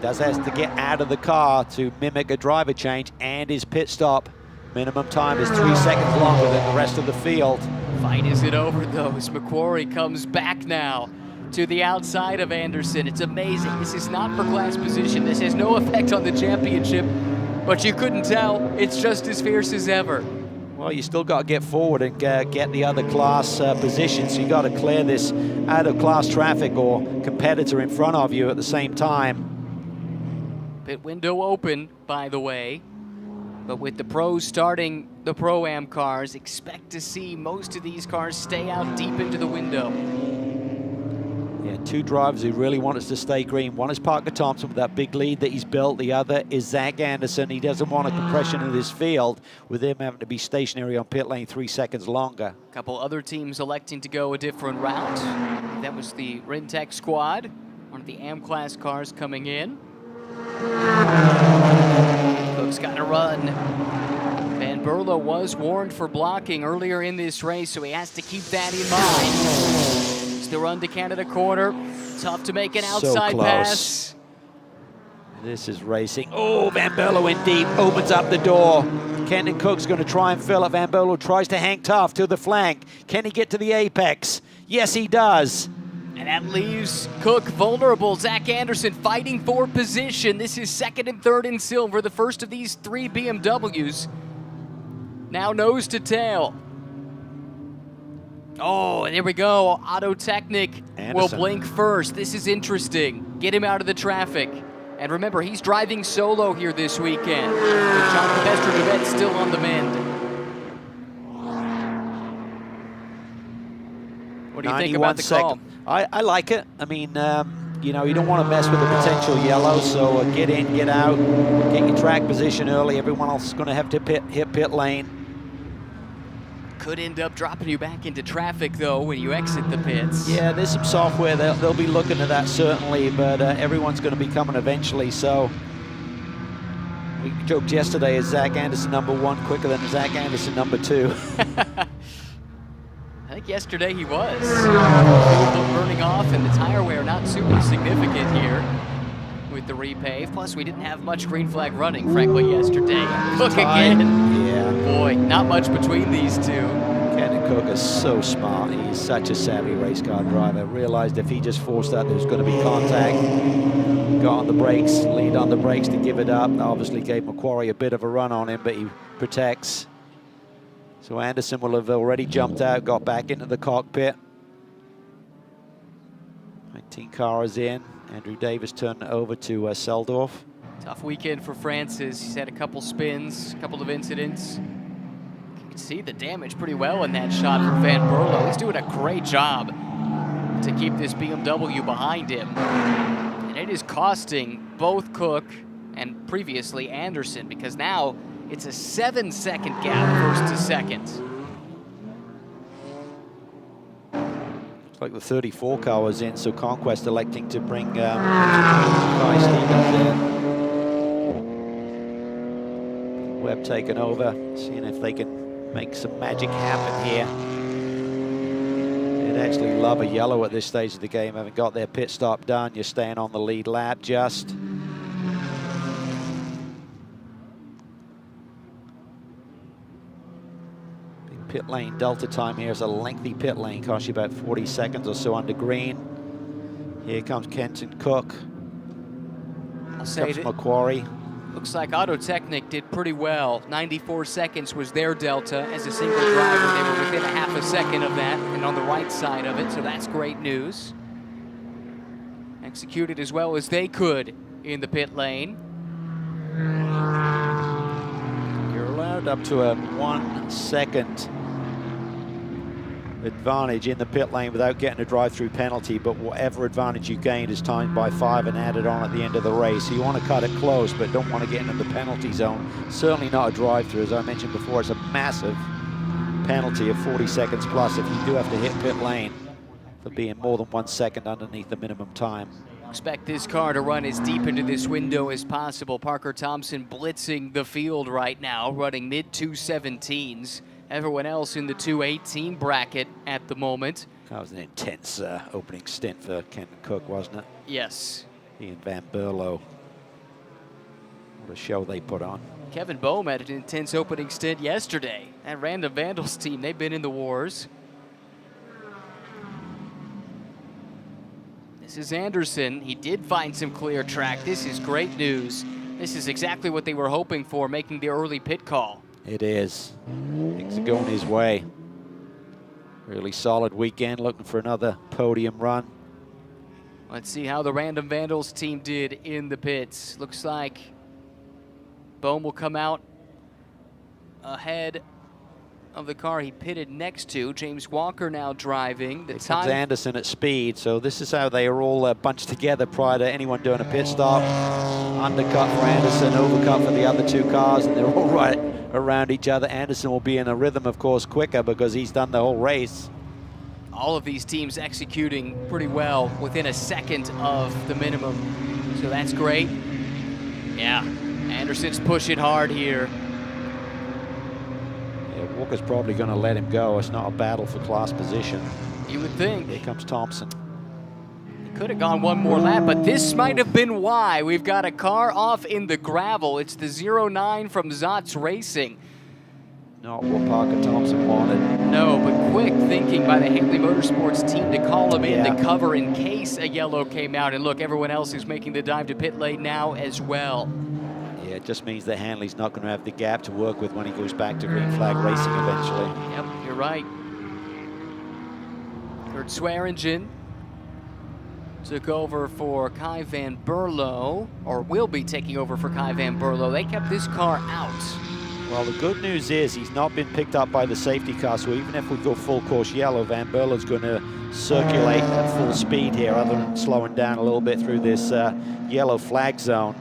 Does have to get out of the car to mimic a driver change, and his pit stop minimum time is 3 seconds longer than the rest of the field. Fight isn't over though as McQuarrie comes back now to the outside of Anderson. It's amazing. This is not for class position. This has no effect on the championship, but you couldn't tell. It's just as fierce as ever. Well, you still got to get forward and get the other class position, so you got to clear this out of class traffic or competitor in front of you at the same time. Pit window open, by the way, but with the pros starting the Pro-Am cars, expect to see most of these cars stay out deep into the window. Yeah, two drivers who really want us to stay green. One is Parker Thompson with that big lead that he's built. The other is Zach Anderson. He doesn't want a compression of this field with him having to be stationary on pit lane 3 seconds longer. A couple other teams electing to go a different route. That was the Rintec squad, one of the AM class cars coming in. Cook's got to run. Van Berlo was warned for blocking earlier in this race, so he has to keep that in mind. It's the run to Canada corner. Tough to make an outside pass. This is racing. Oh, Van Berlo in deep, opens up the door. Kenton Cook's going to try and fill it. Van Berlo tries to hang tough to the flank. Can he get to the apex? Yes, he does. And that leaves Cook vulnerable. Zach Anderson fighting for position. This is second and third in silver, the first of these 3 BMWs. Now nose to tail. Oh, and here we go. Auto Technic will blink first. This is interesting. Get him out of the traffic. And remember, he's driving solo here this weekend. With John Campestre still on the mend. What do you think about the call? I like it. I mean, you know, you don't want to mess with the potential yellow, so get in, get out, get your track position early. Everyone else is going to have to hit pit lane. Could end up dropping you back into traffic, though, when you exit the pits. Yeah, there's some software. They'll be looking at that, certainly, but everyone's going to be coming eventually, so... We joked yesterday, is Zach Anderson #1 quicker than Zach Anderson #2? I think yesterday he was. Fuel burning off and the tire wear not super significant here with the repave. Plus, we didn't have much green flag running, frankly, yesterday. Cook again. Yeah. Boy, not much between these two. Kenton Cook is so smart. He's such a savvy race car driver. Realized if he just forced that, there was going to be contact. Got on the brakes, lead on the brakes to give it up. Obviously gave McQuarrie a bit of a run on him, but he protects. So Anderson will have already jumped out, got back into the cockpit. 19 cars in. Andrew Davis turned it over to Seldorf. Tough weekend for Francis. He's had a couple spins, a couple of incidents. You can see the damage pretty well in that shot from Van Berlo. He's doing a great job to keep this BMW behind him. And it is costing both Cook and previously Anderson, because now it's a 7-second gap first to second. Looks like the 34 car was in, so Conquest electing to bring Guy Stevens in. Webb taking over, seeing if they can make some magic happen here. They'd actually love a yellow at this stage of the game. Having got their pit stop done, you're staying on the lead lap just. Pit lane delta time here is a lengthy pit lane, costs you about 40 seconds or so under green. Here comes Kenton Cook. I'll say that McQuarrie. Looks like Auto Technic did pretty well. 94 seconds was their delta as a single driver. They were within a half a second of that and on the right side of it, so that's great news. Executed as well as they could in the pit lane. You're allowed up to a 1 second advantage in the pit lane without getting a drive-through penalty, but whatever advantage you gained is timed by 5 and added on at the end of the race. So you want to cut it close, but don't want to get into the penalty zone. Certainly not a drive-through. As I mentioned before, it's a massive penalty of 40 seconds plus if you do have to hit pit lane for being more than 1 second underneath the minimum time. Expect this car to run as deep into this window as possible. Parker Thompson blitzing the field right now, running mid-217s. Everyone else in the 218 bracket at the moment. That was an intense opening stint for Kenton Cook, wasn't it? Yes. He and Van Berlo. What a show they put on. Kevin Boehm had an intense opening stint yesterday. That Random Vandals team, they've been in the wars. This is Anderson. He did find some clear track. This is great news. This is exactly what they were hoping for, making the early pit call. It is. Things are going his way. Really solid weekend, looking for another podium run. Let's see how the Random Vandals team did in the pits. Looks like Boehm will come out ahead of the car he pitted next to. James Walker now driving. Here comes Anderson at speed, so this is how they are all bunched together prior to anyone doing a pit stop. Undercut for Anderson, overcut for the other two cars, and they're all right around each other. Anderson will be in a rhythm, of course, quicker because he's done the whole race. All of these teams executing pretty well within a second of the minimum, so that's great. Yeah, Anderson's pushing hard here. Yeah, Walker's probably going to let him go. It's not a battle for class position. You would think. Here comes Thompson. He could have gone one more lap, but this might have been why. We've got a car off in the gravel. It's the 09 from Zotz Racing. Not what Parker Thompson wanted. No, but quick thinking by the Haley Motorsports team to call him in to cover in case a yellow came out. And look, everyone else is making the dive to pit lane now as well. Yeah, it just means that Hanley's not going to have the gap to work with when he goes back to green flag racing eventually. Yep, you're right. Kurt Swearingen took over for Kai Van Berlo, or will be taking over for Kai Van Berlo. They kept this car out. Well, the good news is he's not been picked up by the safety car, so even if we go full course yellow, Van Berlo's going to circulate at full speed here, other than slowing down a little bit through this yellow flag zone.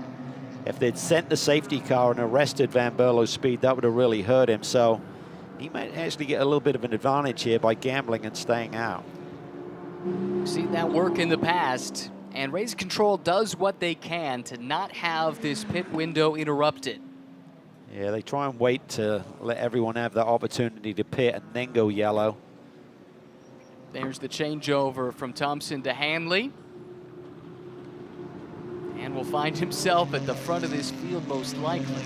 If they'd sent the safety car and arrested Van Berlo's speed, that would have really hurt him. So he might actually get a little bit of an advantage here by gambling and staying out. Seen that work in the past, and Race Control does what they can to not have this pit window interrupted. Yeah, they try and wait to let everyone have that opportunity to pit and then go yellow. There's the changeover from Thompson to Hanley. And will find himself at the front of this field most likely.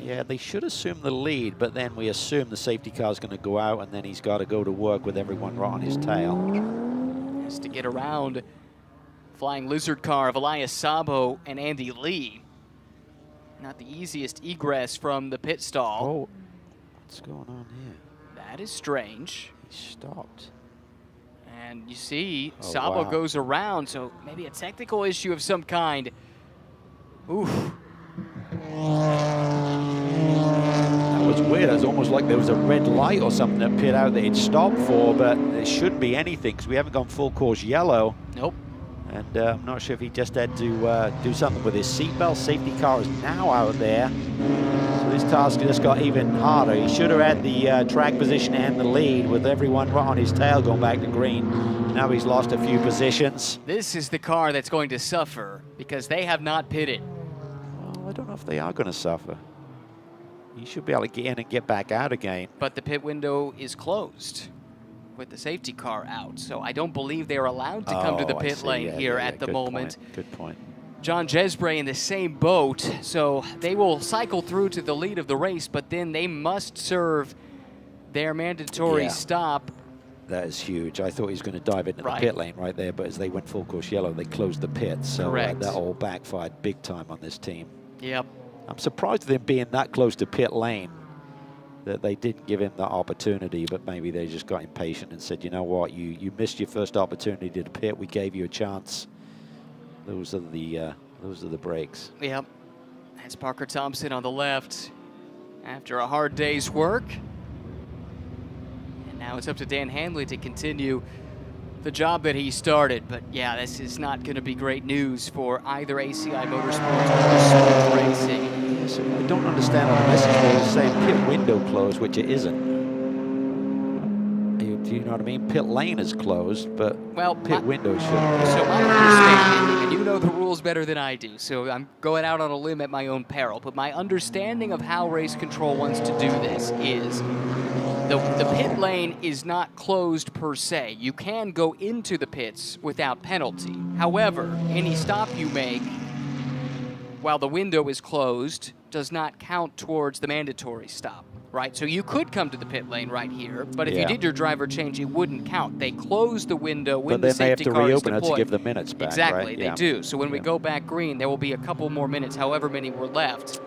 Yeah, they should assume the lead, but then we assume the safety car is going to go out, and then he's got to go to work with everyone right on his tail. Has to get around Flying Lizard car of Elias Sabo and Andy Lee. Not the easiest egress from the pit stall. Oh, what's going on here? That is strange. He stopped. And you see, Sabo goes around, so maybe a technical issue of some kind. Oof. That was weird. It was almost like there was a red light or something that pit out that he'd stopped for, but there shouldn't be anything because we haven't gone full course yellow. Nope. And I'm not sure if he just had to do something with his seatbelt. Safety car is now out there. So this task just got even harder. He should have had the track position and the lead with everyone right on his tail going back to green. Now he's lost a few positions. This is the car that's going to suffer because they have not pitted. Well, I don't know if they are going to suffer. He should be able to get in and get back out again. But the pit window is closed with the safety car out, so I don't believe they're allowed to come to the pit lane here at the moment. Good point. John Jesbray in the same boat, so they will cycle through to the lead of the race, but then they must serve their mandatory stop. That is huge. I thought he was going to dive into the pit lane right there, but as they went full course yellow, they closed the pit, so that all backfired big time on this team. Yep. I'm surprised at them being that close to pit lane that they didn't give him that opportunity, but maybe they just got impatient and said, you know what, you missed your first opportunity to pit. We gave you a chance. Those are the breaks. Yep. That's Parker Thompson on the left after a hard day's work. And now it's up to Dan Hanley to continue the job that he started. But yeah, this is not going to be great news for either ACI Motorsports or Smooth Racing. So I don't understand on the message board saying pit window closed, which it isn't. You'd you know what I mean? Pit lane is closed, but well, pit window shouldn't. So my understanding, and you know the rules better than I do, so I'm going out on a limb at my own peril, but my understanding of how race control wants to do this is the pit lane is not closed per se. You can go into the pits without penalty. However, any stop you make while the window is closed does not count towards the mandatory stop. Right, so you could come to the pit lane right here, but if you did your driver change, it wouldn't count. They close the window when the safety car is deployed. But then they have to reopen it to give the minutes back, exactly, right? they do. So when we go back green, there will be a couple more minutes, however many were left,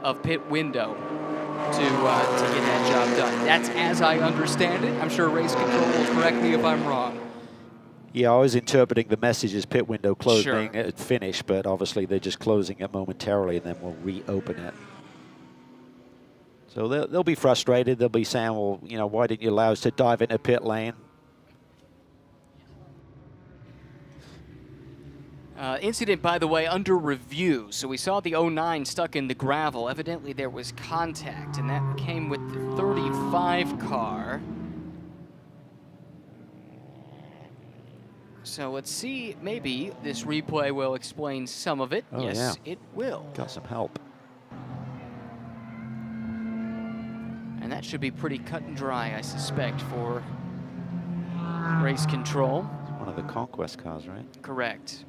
of pit window to get that job done. That's as I understand it. I'm sure race control will correct me if I'm wrong. Yeah, I was interpreting the message as pit window closed, Sure. meaning it finished, but obviously they're just closing it momentarily, and then we'll reopen it. So they'll be frustrated. They'll be saying, well, you know, why didn't you allow us to dive into pit lane? Incident, by the way, under review. So we saw the 09 stuck in the gravel. Evidently there was contact, and that came with the 35 car. So let's see, maybe this replay will explain some of it. Oh, yes, it will. Got some help. And that should be pretty cut and dry, I suspect, for race control. It's one of the Conquest cars, right? Correct.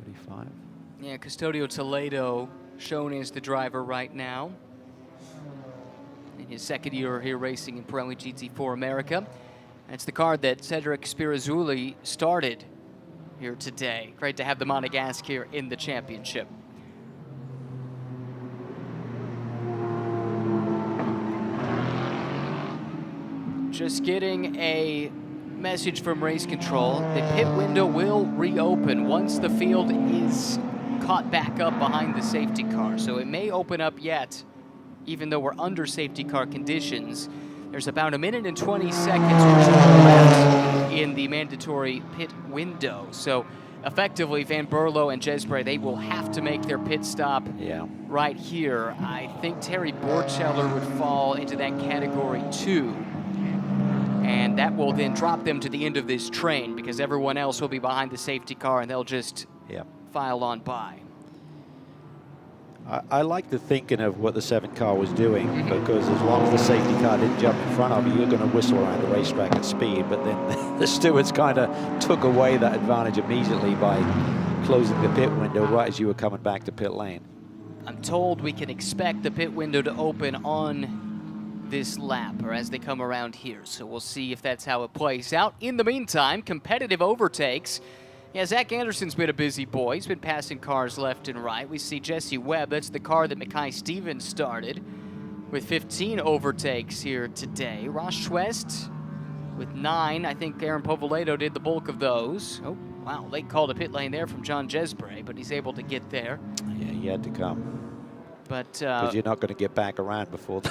35. Yeah, Custodio Toledo shown as the driver right now. In his second year here racing in Pirelli GT4 America. That's the car that Cedric Spirazzulli started here today. Great to have the Monegasque here in the championship. Just getting a message from race control. The pit window will reopen once the field is caught back up behind the safety car. So it may open up yet, even though we're under safety car conditions. There's about 1 minute and 20 seconds or so left in the mandatory pit window. So effectively, Van Berlo and Jesbre, they will have to make their pit stop right here. I think Terry Borcheller would fall into that category 2. And that will then drop them to the end of this train because everyone else will be behind the safety car and they'll just file on by. I like the thinking of what the 7 car was doing because as long as the safety car didn't jump in front of you, you're going to whistle around the racetrack at speed. But then the stewards kind of took away that advantage immediately by closing the pit window right as you were coming back to pit lane. I'm told we can expect the pit window to open on this lap or as they come around here. So we'll see if that's how it plays out. In the meantime, competitive overtakes. Yeah, Zach Anderson's been a busy boy. He's been passing cars left and right. We see Jesse Webb. That's the car that Mackay Stevens started with 15 overtakes here today. Ross Schwest with 9. I think Aaron Povoledo did the bulk of those. Oh, wow. Late call to pit lane there from John Jesbre, but he's able to get there. Yeah, he had to come. But because you're not going to get back around before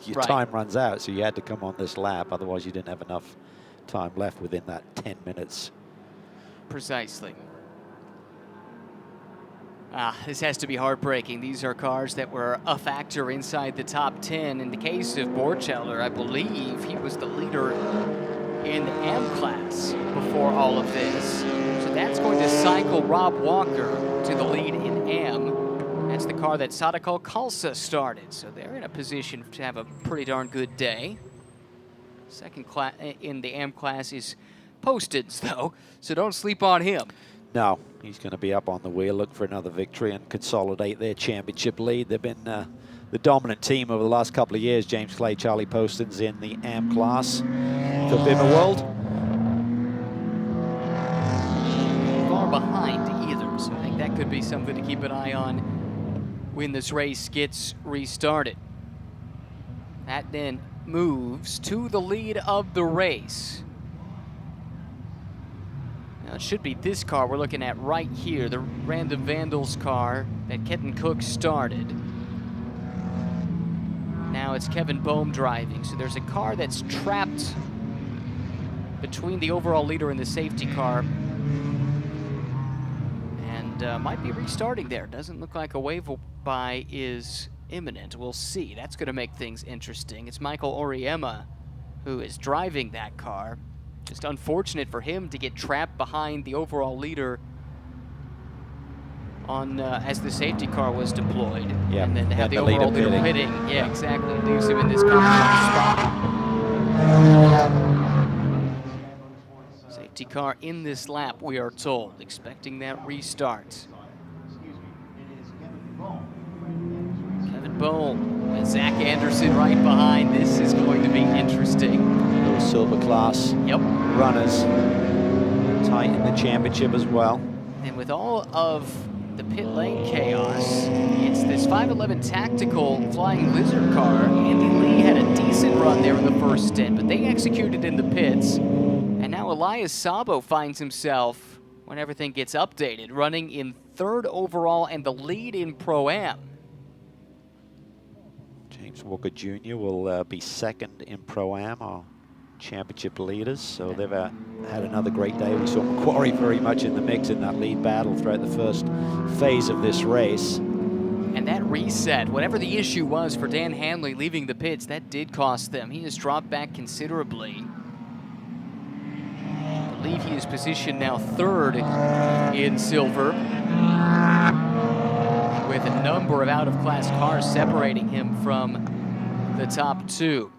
your time runs out, so you had to come on this lap. Otherwise, you didn't have enough time left within that 10 minutes. Precisely. This has to be heartbreaking. These are cars that were a factor inside the top 10. In the case of Borcheller, I believe he was the leader in the M class before all of this. So that's going to cycle Rob Walker to the lead in M. That's the car that Sadako Kalsa started. So they're in a position to have a pretty darn good day. Second class in the M class is Postins, though, so don't sleep on him. No, he's going to be up on the wheel, look for another victory and consolidate their championship lead. They've been the dominant team over the last couple of years. James Clay, Charlie Postins in the AM class for Bimmer World. Far behind either, so I think that could be something to keep an eye on when this race gets restarted. That then moves to the lead of the race. Now it should be this car we're looking at right here, the Random Vandals car that Kenton Cook started. Now it's Kevin Boehm driving, so there's a car that's trapped between the overall leader and the safety car. And might be restarting there. Doesn't look like a wave by is imminent. We'll see. That's going to make things interesting. It's Michael Oriema who is driving that car. Just unfortunate for him to get trapped behind the overall leader on as the safety car was deployed. Yeah, and then have the leader overall leader pitting. Yeah, exactly. Leaves him in this compromised spot. Safety car in this lap, we are told, expecting that restart. Kevin Bohm with Zach Anderson right behind. This is going to be interesting. Those silver class runners tight in the championship as well. And with all of the pit lane chaos, it's this 511 Tactical Flying Lizard car. Andy Lee had a decent run there in the first stint, but they executed in the pits. And now Elias Sabo finds himself, when everything gets updated, running in 3rd overall and the lead in Pro-Am. James Walker Jr. will be 2nd in Pro-Am, our championship leaders. So they've had another great day. We saw Macquarie very much in the mix in that lead battle throughout the first phase of this race. And that reset, whatever the issue was for Dan Hanley leaving the pits, that did cost them. He has dropped back considerably. I believe he is positioned now 3rd in silver, with a number of out-of-class cars separating him from the top 2.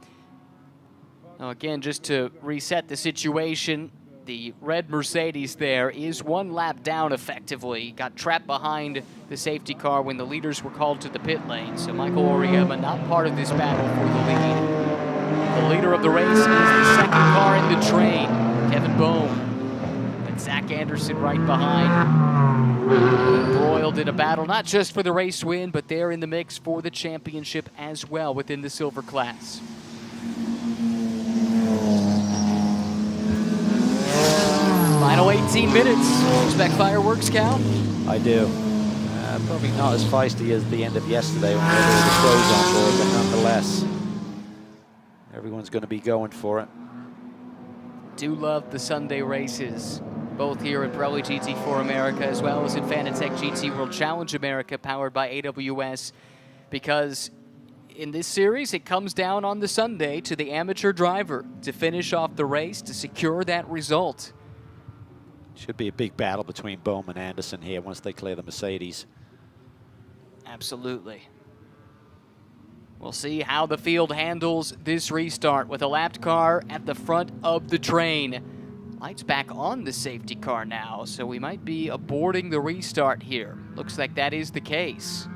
Now again, just to reset the situation, the red Mercedes there is 1 lap down effectively. Got trapped behind the safety car when the leaders were called to the pit lane. So Michael Oriema not part of this battle for the lead. The leader of the race is the 2nd car in the train, Kevin Bohm. And Zach Anderson right behind. Embroiled in a battle, not just for the race win, but they're in the mix for the championship as well within the silver class. Final 18 minutes. Expect fireworks count? I do. Probably not as feisty as the end of yesterday when we had all the pros on board, but nonetheless, everyone's going to be going for it. Do love the Sunday races, both here in Pirelli GT4 America as well as in Fanatec GT World Challenge America, powered by AWS, because in this series, it comes down on the Sunday to the amateur driver to finish off the race, to secure that result. Should be a big battle between Bohm and Anderson here once they clear the Mercedes. Absolutely. We'll see how the field handles this restart with a lapped car at the front of the train. Lights back on the safety car now, so we might be aborting the restart here. Looks like that is the case.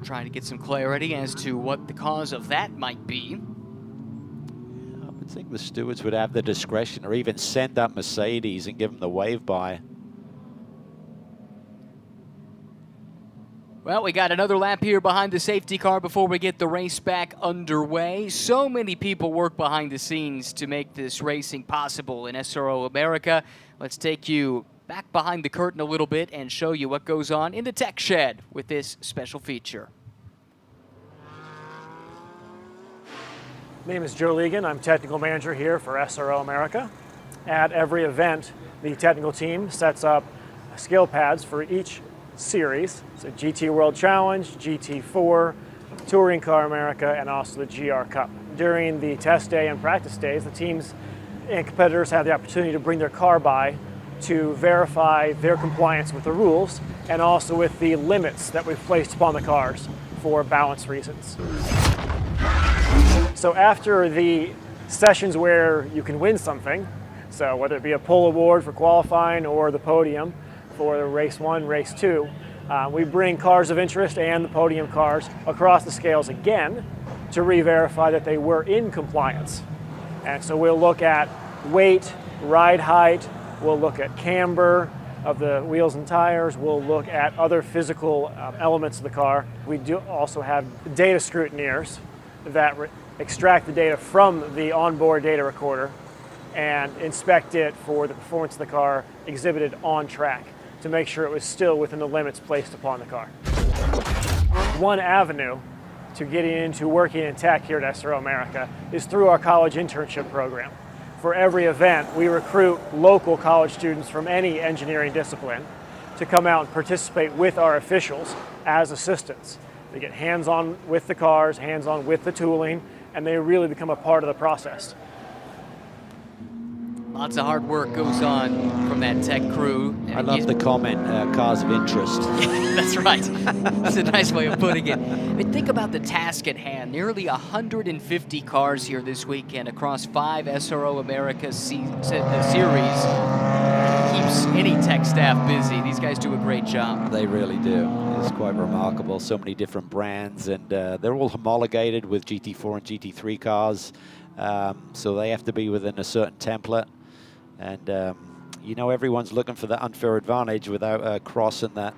Trying to get some clarity as to what the cause of that might be. I would think the stewards would have the discretion or even send that Mercedes and give them the wave by. Well, we got another lap here behind the safety car before we get the race back underway. So many people work behind the scenes to make this racing possible in SRO America. Let's take you back behind the curtain a little bit and show you what goes on in the tech shed with this special feature. My name is Joe Legan. I'm technical manager here for SRO America. At every event, the technical team sets up skill pads for each series. So GT World Challenge, GT4, Touring Car America, and also the GR Cup. During the test day and practice days, the teams and competitors have the opportunity to bring their car by to verify their compliance with the rules and also with the limits that we've placed upon the cars for balance reasons. So after the sessions where you can win something, so whether it be a pole award for qualifying or the podium for the race 1, race 2, we bring cars of interest and the podium cars across the scales again to re-verify that they were in compliance. And so we'll look at weight, ride height, we'll look at camber of the wheels and tires, we'll look at other physical elements of the car. We do also have data scrutineers that extract the data from the onboard data recorder and inspect it for the performance of the car exhibited on track to make sure it was still within the limits placed upon the car. One avenue to getting into working in tech here at SRO America is through our college internship program. For every event, we recruit local college students from any engineering discipline to come out and participate with our officials as assistants. They get hands-on with the cars, hands-on with the tooling, and they really become a part of the process. Lots of hard work goes on from that tech crew. I love the comment, cars of interest. That's right. That's a nice way of putting it. But think about the task at hand. Nearly 150 cars here this weekend across 5 SRO America series. Keeps any tech staff busy. These guys do a great job. They really do. It's quite remarkable. So many different brands, and they're all homologated with GT4 and GT3 cars. So they have to be within a certain template. And, you know, everyone's looking for that unfair advantage without crossing that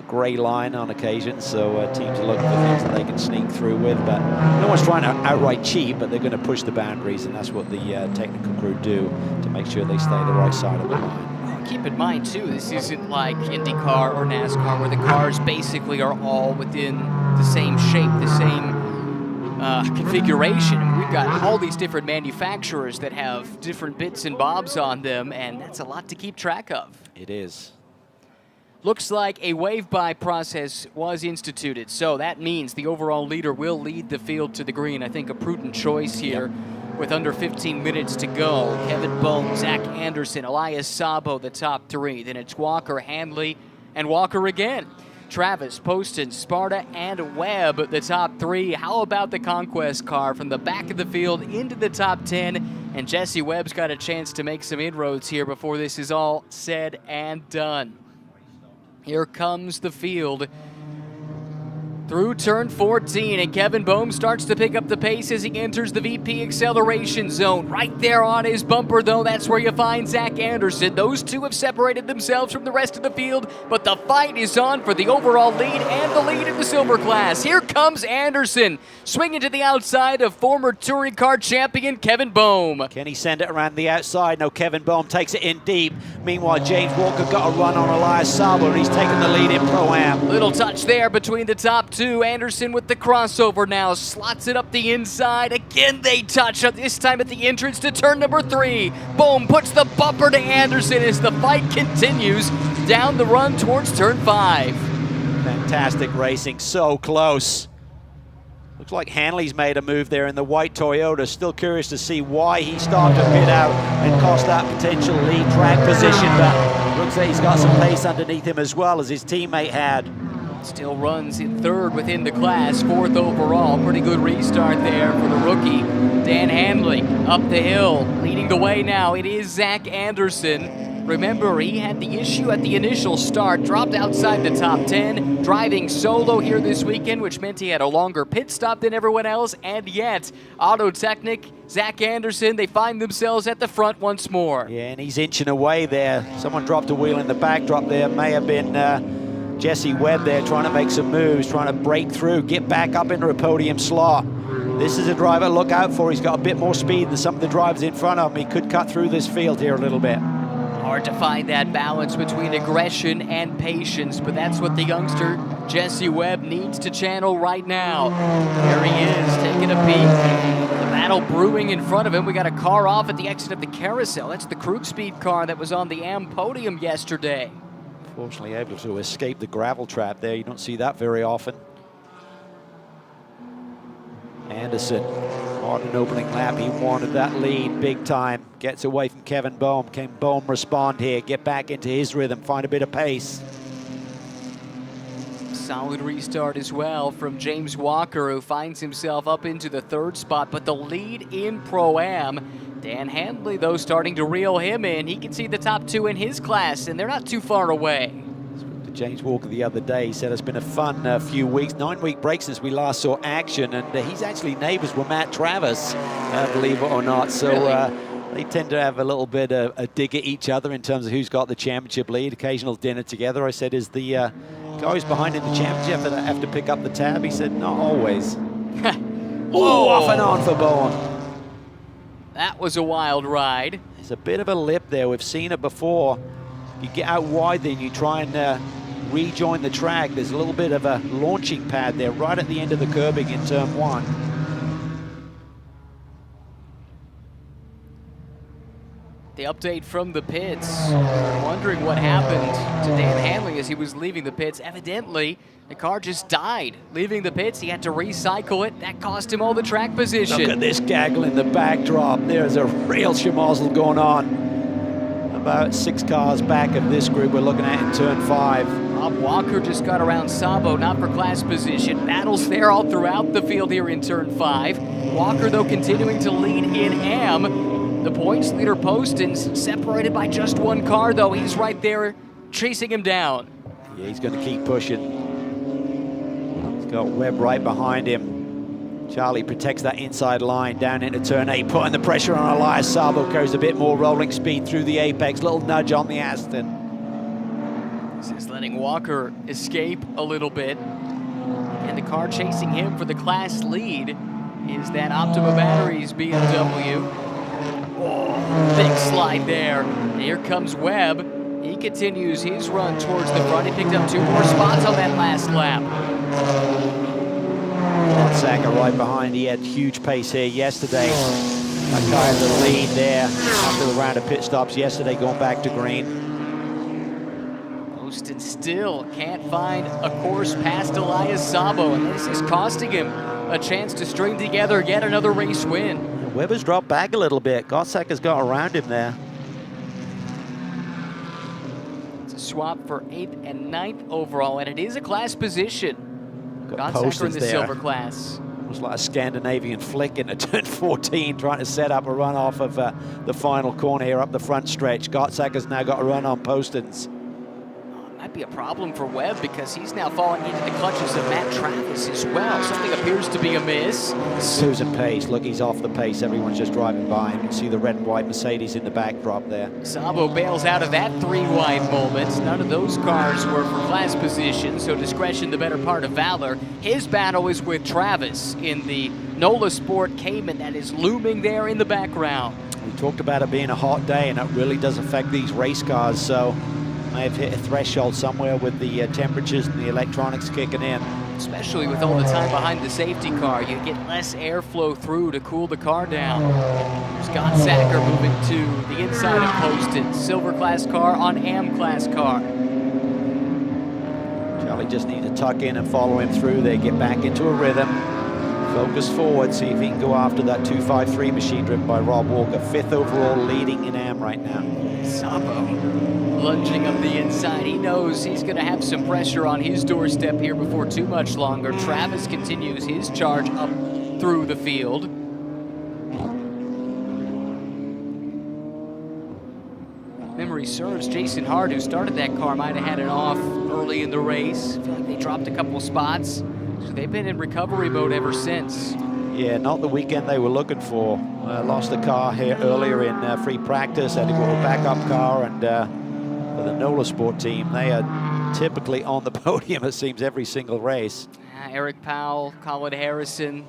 grey line on occasion. So teams are looking for things that they can sneak through with. But no one's trying to outright cheat, but they're going to push the boundaries. And that's what the technical crew do to make sure they stay the right side of the line. Keep in mind, too, this isn't like IndyCar or NASCAR where the cars basically are all within the same shape, the same configuration. We've got all these different manufacturers that have different bits and bobs on them, and that's a lot to keep track of. It is. Looks like a wave-by process was instituted, so that means the overall leader will lead the field to the green. I think a prudent choice here. Yep. With under 15 minutes to go. Kevin Bohm, Zach Anderson, Elias Sabo, the top 3. Then it's Walker, Handley, and Walker again. Travis, Poston, Sparta, and Webb, the top 3. How about the Conquest car from the back of the field into the top 10? And Jesse Webb's got a chance to make some inroads here before this is all said and done. Here comes the field through turn 14, and Kevin Bohm starts to pick up the pace as he enters the VP acceleration zone. Right there on his bumper, though, that's where you find Zach Anderson. Those two have separated themselves from the rest of the field, but the fight is on for the overall lead and the lead in the silver class. Here comes Anderson, swinging to the outside of former touring car champion Kevin Bohm. Can he send it around the outside? No, Kevin Bohm takes it in deep. Meanwhile, James Walker got a run on Elias Sabo, and he's taking the lead in Pro-Am. Little touch there between the top 2. Anderson with the crossover now, slots it up the inside. Again they touch, this time at the entrance to turn number 3. Bohm puts the bumper to Anderson as the fight continues down the run towards turn 5. Fantastic racing, so close. Looks like Hanley's made a move there in the white Toyota. Still curious to see why he started to pit out and cost that potential lead track position, but looks like he's got some pace underneath him as well as his teammate had. Still runs in 3rd within the class, 4th overall. Pretty good restart there for the rookie. Dan Handley up the hill, leading the way now. It is Zach Anderson. Remember, he had the issue at the initial start, dropped outside the top 10, driving solo here this weekend, which meant he had a longer pit stop than everyone else, and yet, Auto Technic, Zach Anderson, they find themselves at the front once more. Yeah, and he's inching away there. Someone dropped a wheel in the backdrop there. May have been Jesse Webb there trying to make some moves, trying to break through, get back up into a podium slot. This is a driver to look out for. He's got a bit more speed than some of the drivers in front of him. He could cut through this field here a little bit. Hard to find that balance between aggression and patience, but that's what the youngster Jesse Webb needs to channel right now. There he is, taking a peek. The battle brewing in front of him. We got a car off at the exit of the carousel. That's the Krug Speed car that was on the AM podium yesterday. Fortunately able to escape the gravel trap there. You don't see that very often. Anderson on an opening lap. He wanted that lead big time. Gets away from Kevin Bohm. Can Bohm respond here? Get back into his rhythm. Find a bit of pace. Solid restart as well from James Walker, who finds himself up into the 3rd spot, but the lead in Pro-Am. Dan Handley, though, starting to reel him in. He can see the top 2 in his class, and they're not too far away. Spoke to James Walker the other day. He said it's been a fun few weeks, 9-week break since we last saw action, and he's actually neighbors with Matt Travis, believe it or not. So really? They tend to have a little bit of a dig at each other in terms of who's got the championship lead. Occasional dinner together. I said, is the guy who's behind in the championship that have to pick up the tab? He said, not always. Oh, off and on for Bowen. That was a wild ride. There's a bit of a lip there. We've seen it before. You get out wide, then you try and rejoin the track. There's a little bit of a launching pad there right at the end of the curbing in turn 1. The update from the pits. Wondering what happened to Dan Hanley as he was leaving the pits. Evidently, the car just died. Leaving the pits, he had to recycle it. That cost him all the track position. Look at this gaggle in the backdrop. There's a real schmozzle going on. About 6 cars back of this group we're looking at in turn 5. Rob Walker just got around Sabo, not for class position. Battles there all throughout the field here in turn 5. Walker, though, continuing to lead in AM. The points leader Poston's separated by just 1 car, though. He's right there chasing him down. Yeah, he's going to keep pushing. He's got Webb right behind him. Charlie protects that inside line down into turn 8, putting the pressure on Elias Sabo. Goes a bit more rolling speed through the apex. Little nudge on the Aston. This is letting Walker escape a little bit. And the car chasing him for the class lead is that Optima Batteries BMW. Oh, big slide there. Here comes Webb. He continues his run towards the front. He picked up 2 more spots on that last lap. Sacker right behind. He had huge pace here yesterday. That guy had the lead there after the round of pit stops yesterday, going back to green. Poston still can't find a course past Elias Sabo, and this is costing him a chance to string together yet another race win. Webber's dropped back a little bit. Gottsager's got around him there. It's a swap for 8th and 9th overall, and it is a class position. Gottsager in the silver class. It was like a Scandinavian flick into turn 14, trying to set up a run off of the final corner here up the front stretch. Gottsager's now got a run on Poston's. Might be a problem for Webb because he's now falling into the clutches of Matt Travis as well. Something appears to be amiss. Susan Pace, look, he's off the pace. Everyone's just driving by him. You can see the red and white Mercedes in the backdrop there. Sabo bails out of that 3-wide moment. None of those cars were for class position, so discretion the better part of valor. His battle is with Travis in the NOLA Sport Cayman that is looming there in the background. We talked about it being a hot day, and it really does affect these race cars, so may have hit a threshold somewhere with the temperatures and the electronics kicking in. Especially with all the time behind the safety car, you get less airflow through to cool the car down. Gottsager moving to the inside of Poston. Silver class car on AM class car. Charlie just needs to tuck in and follow him through there, get back into a rhythm, focus forward, see if he can go after that 253 machine driven by Rob Walker. 5th overall, leading in AM right now. Sabo lunging up the inside. He knows he's going to have some pressure on his doorstep here before too much longer. Travis continues his charge up through the field. Memory serves, Jason Hart, who started that car, might have had it off early in the race. I feel like they dropped a couple spots. So they've been in recovery mode ever since. Yeah, not the weekend they were looking for. Lost the car here earlier in free practice, had to go to a backup car, and for the NOLA Sport team, they are typically on the podium, it seems, every single race. Eric Powell, Colin Harrison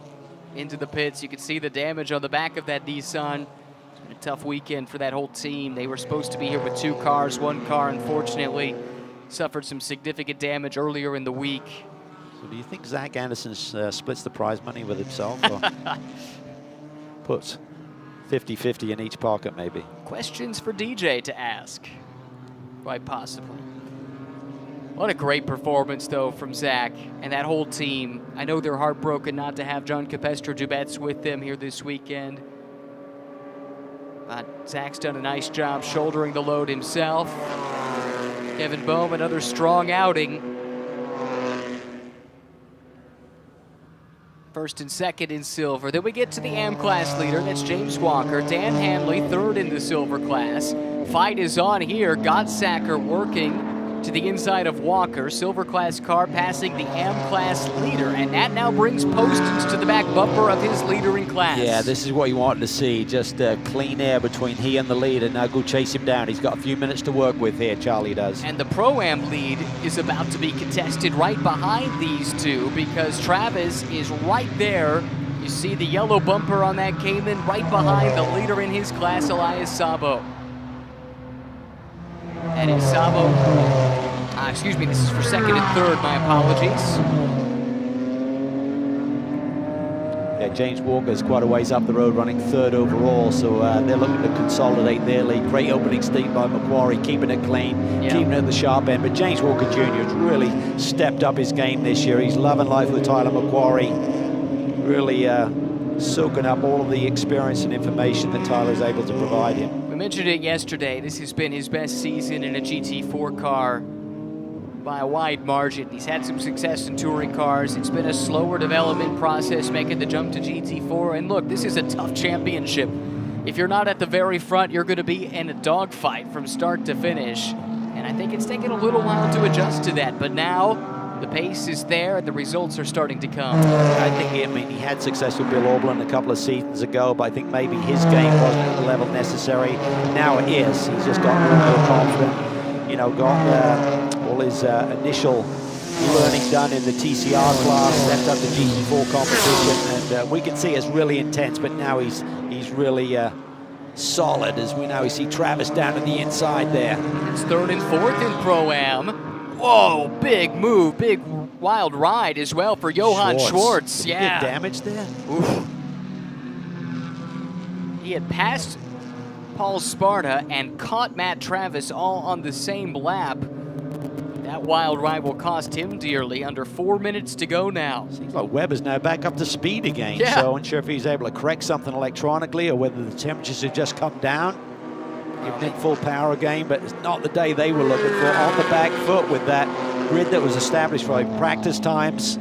into the pits. You can see the damage on the back of that Nissan. It's been a tough weekend for that whole team. They were supposed to be here with 2 cars. 1 car, unfortunately, suffered some significant damage earlier in the week. So do you think Zach Anderson splits the prize money with himself, or puts 50-50 in each pocket maybe? Questions for DJ to ask. Quite possibly. What a great performance, though, from Zach and that whole team. I know they're heartbroken not to have John Capestre-Dubets with them here this weekend. But Zach's done a nice job shouldering the load himself. Kevin Bohm, another strong outing. First and second in silver. Then we get to the AM class leader, that's James Walker. Dan Hanley, 3rd in the silver class. Fight is on here. Gottsager working to the inside of Walker. Silver class car passing the AM class leader, and that now brings Poston's to the back bumper of his leader in class. Yeah, this is what you wanted to see. Just clean air between he and the leader. Now go chase him down. He's got a few minutes to work with here, Charlie does. And the Pro-Am lead is about to be contested right behind these two because Travis is right there. You see the yellow bumper on that Cayman right behind the leader in his class, Elias Sabo. That is Sabo. Excuse me, this is for 2nd and 3rd, my apologies. Yeah, James Walker's quite a ways up the road, running 3rd overall, so they're looking to consolidate their lead. Great opening steam by Macquarie, keeping it clean, keeping it at the sharp end. But James Walker Jr. has really stepped up his game this year. He's loving life with Tyler Macquarie, really soaking up all of the experience and information that Tyler's able to provide him. We mentioned it yesterday. This has been his best season in a GT4 car by a wide margin. He's had some success in touring cars. It's been a slower development process making the jump to GT4. And look, this is a tough championship. If you're not at the very front, you're going to be in a dogfight from start to finish. And I think it's taken a little while to adjust to that. But now the pace is there and the results are starting to come. I think he had success with Bill Auberlen a couple of seasons ago, but I think maybe his game wasn't at the level necessary. Now it is. He's just gotten more confident. You know, got all his initial learning done in the TCR class, stepped up to GT4 competition, and we can see it's really intense, but now he's really solid, as we now see Travis down to the inside there. It's 3rd and 4th in Pro-Am. Whoa, big move, big wild ride as well for Johann Schwartz. Did he get damage there? Oof. He had passed Paul Sparta and caught Matt Travis all on the same lap. That wild ride will cost him dearly. Under 4 minutes to go now. Seems like Webber's now back up to speed again. Yeah. So I'm unsure if he's able to correct something electronically or whether the temperatures have just come down. Giving it full power again, but it's not the day they were looking for. On the back foot with that grid that was established for practice times.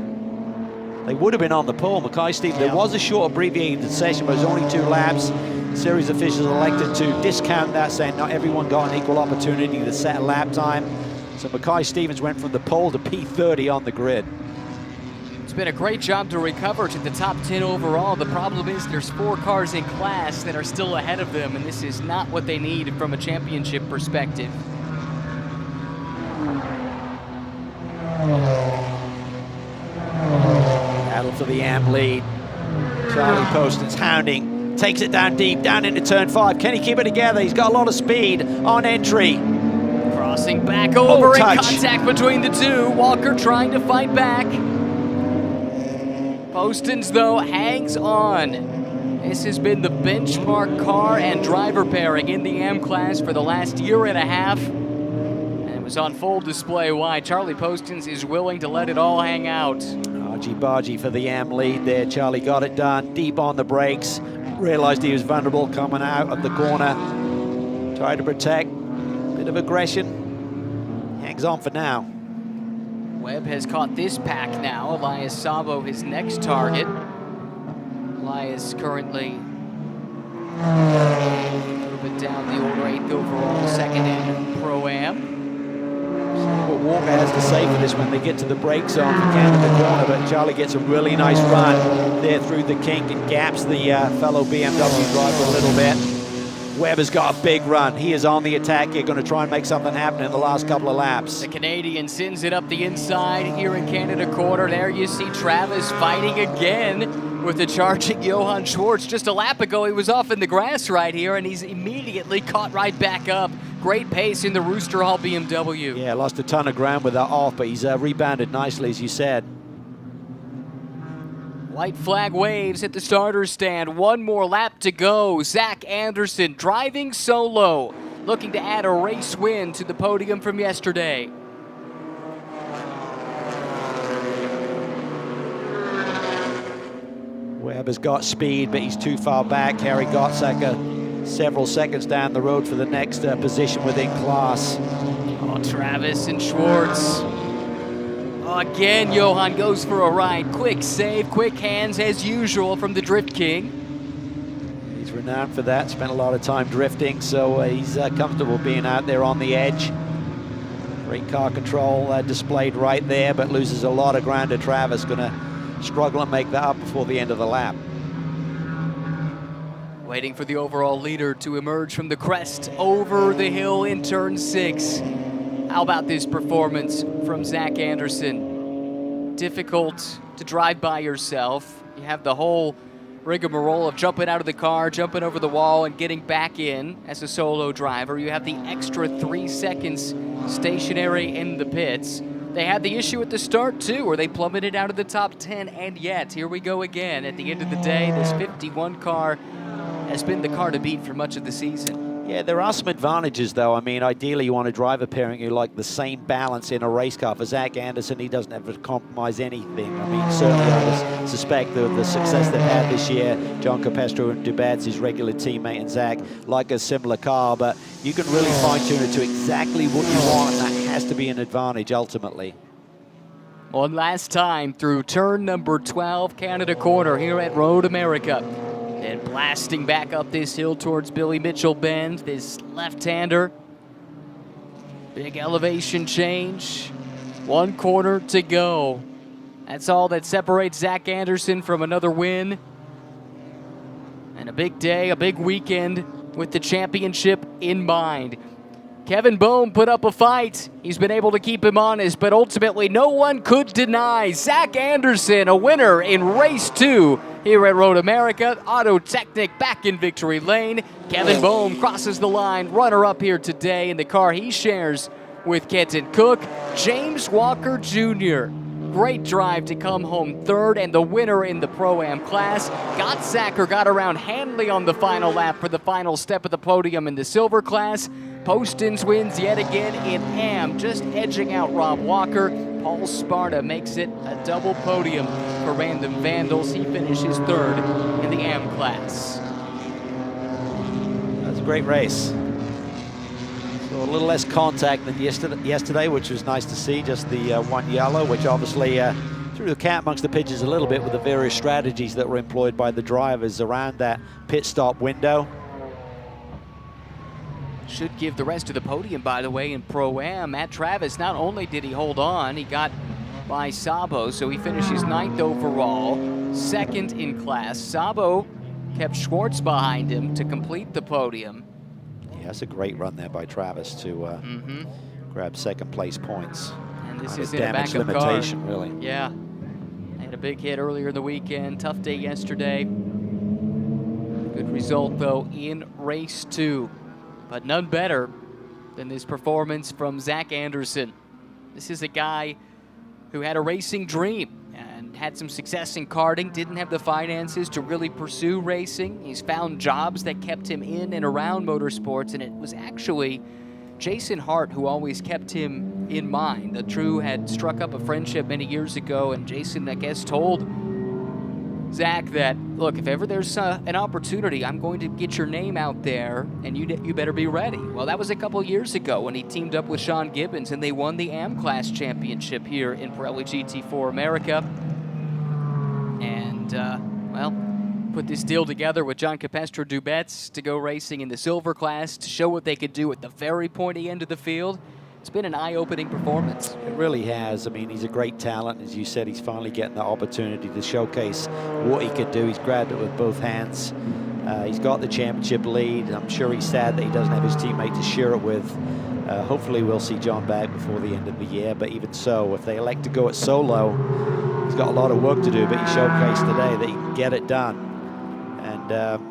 They would have been on the pole. Mackay Stevens, there was a short abbreviated session, but it was only 2 laps. Series officials elected to discount that, saying not everyone got an equal opportunity to set a lap time. So Mackay Stevens went from the pole to P30 on the grid. It's been a great job to recover to the top 10 overall. The problem is there's 4 cars in class that are still ahead of them, and this is not what they need from a championship perspective. Battle for the AM lead. Charlie Poston's hounding, takes it down deep, down into turn 5. Can he keep it together? He's got a lot of speed on entry. Crossing back over in touch. contact between the two. Walker trying to fight back. Postons, though, hangs on. This has been the benchmark car and driver pairing in the AM class for the last year and a half. And it was on full display why Charlie Postons is willing to let it all hang out. Argy-bargy for the AM lead there. Charlie got it done, deep on the brakes. Realized he was vulnerable coming out of the corner. Tried to protect. Bit of aggression. Hangs on for now. Webb has caught this pack now. Elias Sabo, his next target. Elias currently a little bit down the order, 8th overall, 2nd in Pro-Am. What Walker has to say for this when they get to the brake zone for Canada corner, but Charlie gets a really nice run there through the kink and gaps the fellow BMW driver a little bit. Webber's got a big run. He is on the attack here, going to try and make something happen in the last couple of laps. The Canadian sends it up the inside here in Canada corner. There you see Travis fighting again with the charging Johann Schwartz. Just a lap ago, he was off in the grass right here, and he's immediately caught right back up. Great pace in the Rooster Hall BMW. Yeah, lost a ton of ground with that off, but he's rebounded nicely, as you said. White flag waves at the starter's stand. 1 more lap to go. Zach Anderson driving solo, looking to add a race win to the podium from yesterday. Webb has got speed, but he's too far back. Harry Gottsaka several seconds down the road for the next position within class. Oh, Travis and Schwartz. Again, Johann goes for a ride. Quick save, quick hands as usual from the Drift King. He's renowned for that, spent a lot of time drifting, so he's comfortable being out there on the edge. Great car control displayed right there, but loses a lot of ground to Travis. Going to struggle and make that up before the end of the lap. Waiting for the overall leader to emerge from the crest over the hill in turn 6. How about this performance from Zach Anderson? Difficult to drive by yourself. You have the whole rigmarole of jumping out of the car, jumping over the wall, and getting back in as a solo driver. You have the extra 3 seconds stationary in the pits. They had the issue at the start, too, where they plummeted out of the top 10, and yet, here we go again. At the end of the day, this 51 car has been the car to beat for much of the season. Yeah, there are some advantages, though. I mean, ideally, you want a driver pairing who like the same balance in a race car. For Zach Anderson, he doesn't have to compromise anything. I mean, certainly I suspect that the success they've had this year, John Capestro and Dubats, his regular teammate, and Zach, like a similar car, but you can really fine-tune it to exactly what you want, and that has to be an advantage ultimately. One last time through turn number 12, Canada Corner here at Road America. And blasting back up this hill towards Billy Mitchell Bend, this left-hander. Big elevation change. One corner to go. That's all that separates Zach Anderson from another win. And a big day, a big weekend with the championship in mind. Kevin Bohm put up a fight. He's been able to keep him honest, but ultimately no one could deny Zach Anderson a winner in race 2 here at Road America. Auto Technic back in victory lane. Kevin Bohm crosses the line, runner-up here today in the car he shares with Kenton Cook. James Walker Jr., great drive to come home third and the winner in the Pro-Am class. Got around Hanley on the final lap for the final step of the podium in the silver class. Postins wins yet again in Am, just edging out Rob Walker. Paul Sparta makes it a double podium for Random Vandals. He finishes third in the Am class. That was a great race. So a little less contact than yesterday, which was nice to see. Just the one yellow, which obviously threw the cat amongst the pigeons a little bit with the various strategies that were employed by the drivers around that pit stop window. Should give the rest of the podium, by the way, in Pro-Am. Matt Travis, not only did he hold on, he got by Sabo, so he finishes 9th overall, 2nd in class. Sabo kept Schwartz behind him to complete the podium. Yeah, that's a great run there by Travis to grab second place points. And this Kind is of in a damage backup limitation, car. really. Yeah, had a big hit earlier in the weekend. Tough day yesterday. Good result, though, in race 2. But none better than this performance from Zach Anderson. This is a guy who had a racing dream and had some success in karting, didn't have the finances to really pursue racing. He's found jobs that kept him in and around motorsports, and it was actually Jason Hart who always kept him in mind. The True had struck up a friendship many years ago, and Jason, I guess, told Zach that, look, if ever there's an opportunity, I'm going to get your name out there, and you better be ready. Well, that was a couple years ago when he teamed up with Sean Gibbons, and they won the Am Class Championship here in Pirelli GT4 America. And, well, put this deal together with John Capestro Dubats to go racing in the silver class to show what they could do at the very pointy end of the field. It's been an eye-opening performance. It really has. I mean, he's a great talent. As you said, he's finally getting the opportunity to showcase what he could do. He's grabbed it with both hands. He's got the championship lead. I'm sure he's sad that he doesn't have his teammate to share it with. Hopefully we'll see John back before the end of the year, but even so, if they elect to go it solo, he's got a lot of work to do, but he showcased today that he can get it done. And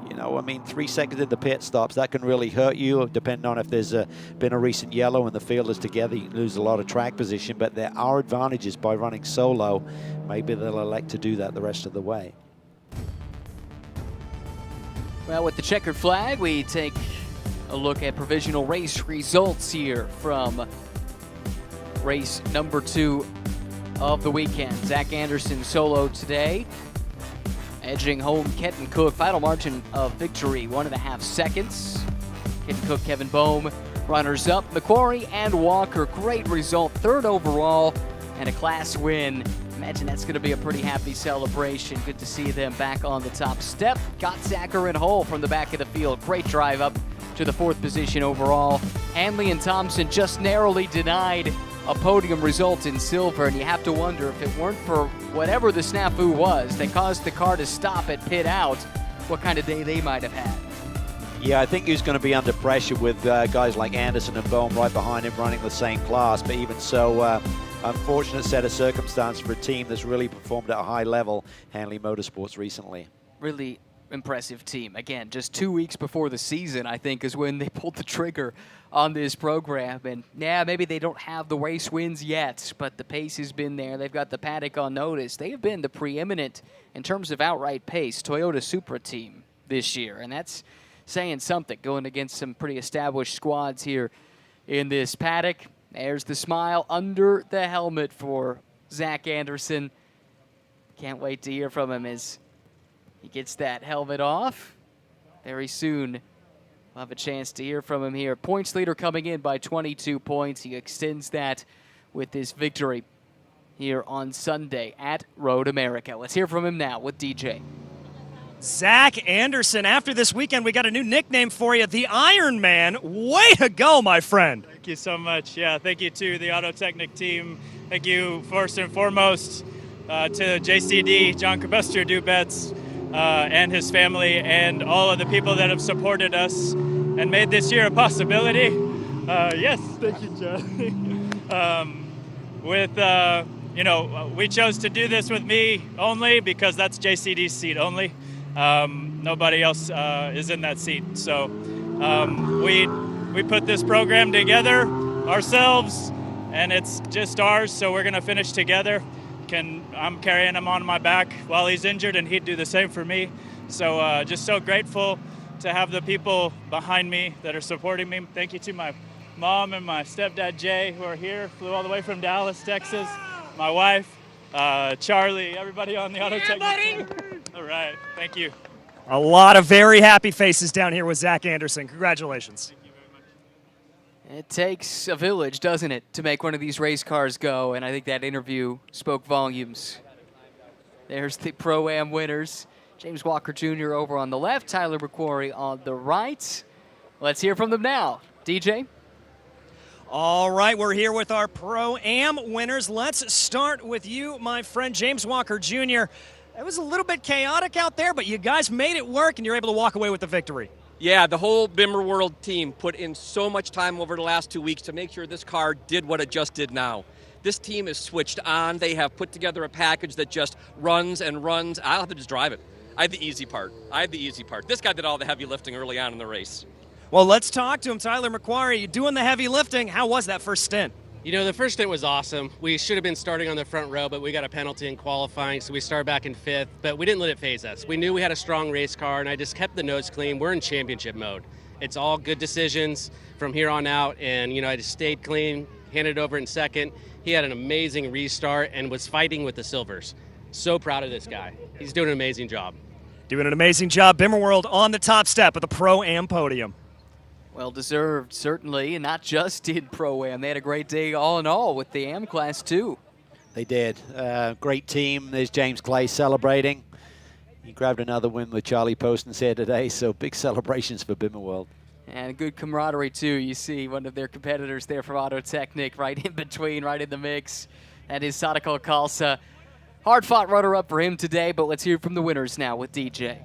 you know, I mean, 3 seconds in the pit stops, that can really hurt you, depending on if there's been a recent yellow and the field is together. You can lose a lot of track position, but there are advantages by running solo. Maybe they'll elect to do that the rest of the way. Well, with the checkered flag, we take a look at provisional race results here from race number 2 of the weekend. Zach Anderson solo today, edging home Kenton Cook. Final margin of victory, 1.5 seconds. Kenton Cook, Kevin Bohm, runners up. McQuarrie and Walker, great result. 3rd overall and a class win. Imagine that's going to be a pretty happy celebration. Good to see them back on the top step. Got Zacher and Hull from the back of the field. Great drive up to the 4th position overall. Hanley and Thompson just narrowly denied a podium result in silver, and you have to wonder if it weren't for whatever the snafu was that caused the car to stop at pit out, what kind of day they might have had. Yeah, I think he's going to be under pressure with guys like Anderson and Bohm right behind him running the same class, but even so, unfortunate set of circumstances for a team that's really performed at a high level, Hanley Motorsports recently. Really impressive team. Again, just 2 weeks before the season, I think, is when they pulled the trigger on this program. And yeah, maybe they don't have the race wins yet, but the pace has been there. They've got the paddock on notice. They have been the preeminent, in terms of outright pace, Toyota Supra team this year. And that's saying something, going against some pretty established squads here in this paddock. There's the smile under the helmet for Zach Anderson. Can't wait to hear from him as he gets that helmet off. Very soon, we'll have a chance to hear from him here. Points leader coming in by 22 points. He extends that with this victory here on Sunday at Road America. Let's hear from him now with DJ. Zach Anderson, after this weekend, we got a new nickname for you, the Iron Man. Way to go, my friend. Thank you so much. Yeah, thank you to the Auto Technic team. Thank you, first and foremost, to JCD, John Cabestro Dubets, and his family, and all of the people that have supported us and made this year a possibility. Yes, thank you, John. We chose to do this with me only because that's JCD's seat only. Nobody else is in that seat. So we put this program together ourselves, and it's just ours, so we're going to finish together. I'm carrying him on my back while he's injured, and he'd do the same for me. So just so grateful to have the people behind me that are supporting me. Thank you to my mom and my stepdad, Jay, who are here, flew all the way from Dallas, Texas. My wife, Charlie, everybody on the Auto Technic team. All right, thank you. A lot of very happy faces down here with Zach Anderson. Congratulations. It takes a village, doesn't it, to make one of these race cars go, and I think that interview spoke volumes. There's the Pro-Am winners. James Walker Jr. over on the left, Tyler McQuarrie on the right. Let's hear from them now. DJ? All right, we're here with our Pro-Am winners. Let's start with you, my friend, James Walker Jr. It was a little bit chaotic out there, but you guys made it work, and you're able to walk away with the victory. Yeah, the whole Bimmer World team put in so much time over the last 2 weeks to make sure this car did what it just did now. This team is switched on. They have put together a package that just runs and runs. I'll have to just drive it. I had the easy part. This guy did all the heavy lifting early on in the race. Well, let's talk to him. Tyler McQuarrie, you doing the heavy lifting. How was that first stint? You know, the first stint was awesome. We should have been starting on the front row, but we got a penalty in qualifying, so we started back in 5th, but we didn't let it phase us. We knew we had a strong race car, and I just kept the nose clean. We're in championship mode. It's all good decisions from here on out, and, I just stayed clean, handed it over in 2nd. He had an amazing restart and was fighting with the silvers. So proud of this guy. He's doing an amazing job. Doing an amazing job. Bimmer World on the top step of the Pro-Am podium. Well deserved, certainly, and not just in Pro-Am. They had a great day all in all with the Am class, too. They did. Great team. There's James Clay celebrating. He grabbed another win with Charlie Postons here today, so big celebrations for Bimmer World. And good camaraderie, too. You see one of their competitors there from Auto Technic right in between, right in the mix. That is Sadako Kalsa. Hard-fought runner-up for him today, but let's hear from the winners now with DJ.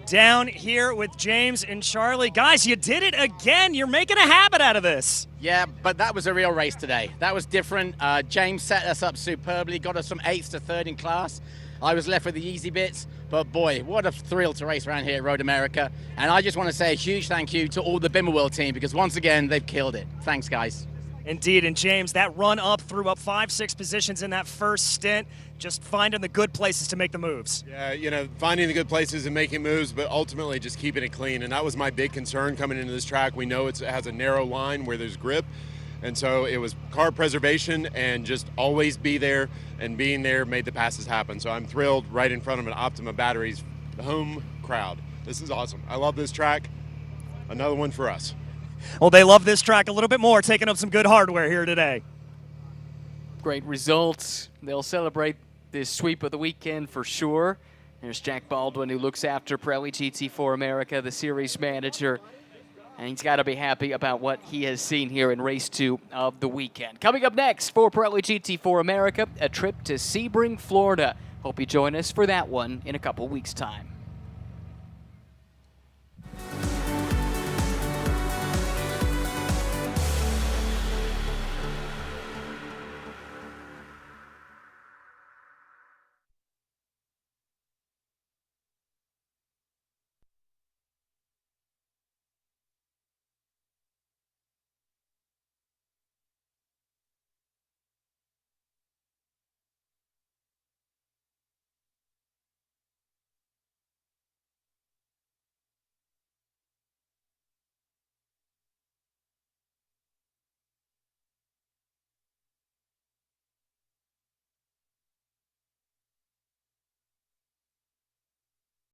Down here with James and Charlie. Guys, you did it again. You're making a habit out of this. Yeah, but that was a real race today. That was different. James set us up superbly, got us from 8th to 3rd in class. I was left with the easy bits, but boy, what a thrill to race around here at Road America. And I just want to say a huge thank you to all the Bimmer World team, because once again, they've killed it. Thanks, guys. Indeed, and James, that run up threw up 5-6 positions in that first stint, just finding the good places to make the moves. Yeah, finding the good places and making moves, but ultimately just keeping it clean. And that was my big concern coming into this track. We know it has a narrow line where there's grip. And so it was car preservation and just always be there, and being there made the passes happen. So I'm thrilled right in front of an Optima Batteries home crowd. This is awesome. I love this track. Another one for us. Well, they love this track a little bit more, taking up some good hardware here today. Great results. They'll celebrate this sweep of the weekend for sure. There's Jack Baldwin, who looks after Pirelli GT4 America, the series manager. And he's got to be happy about what he has seen here in race 2 of the weekend. Coming up next for Pirelli GT4 America, a trip to Sebring, Florida. Hope you join us for that one in a couple weeks' time.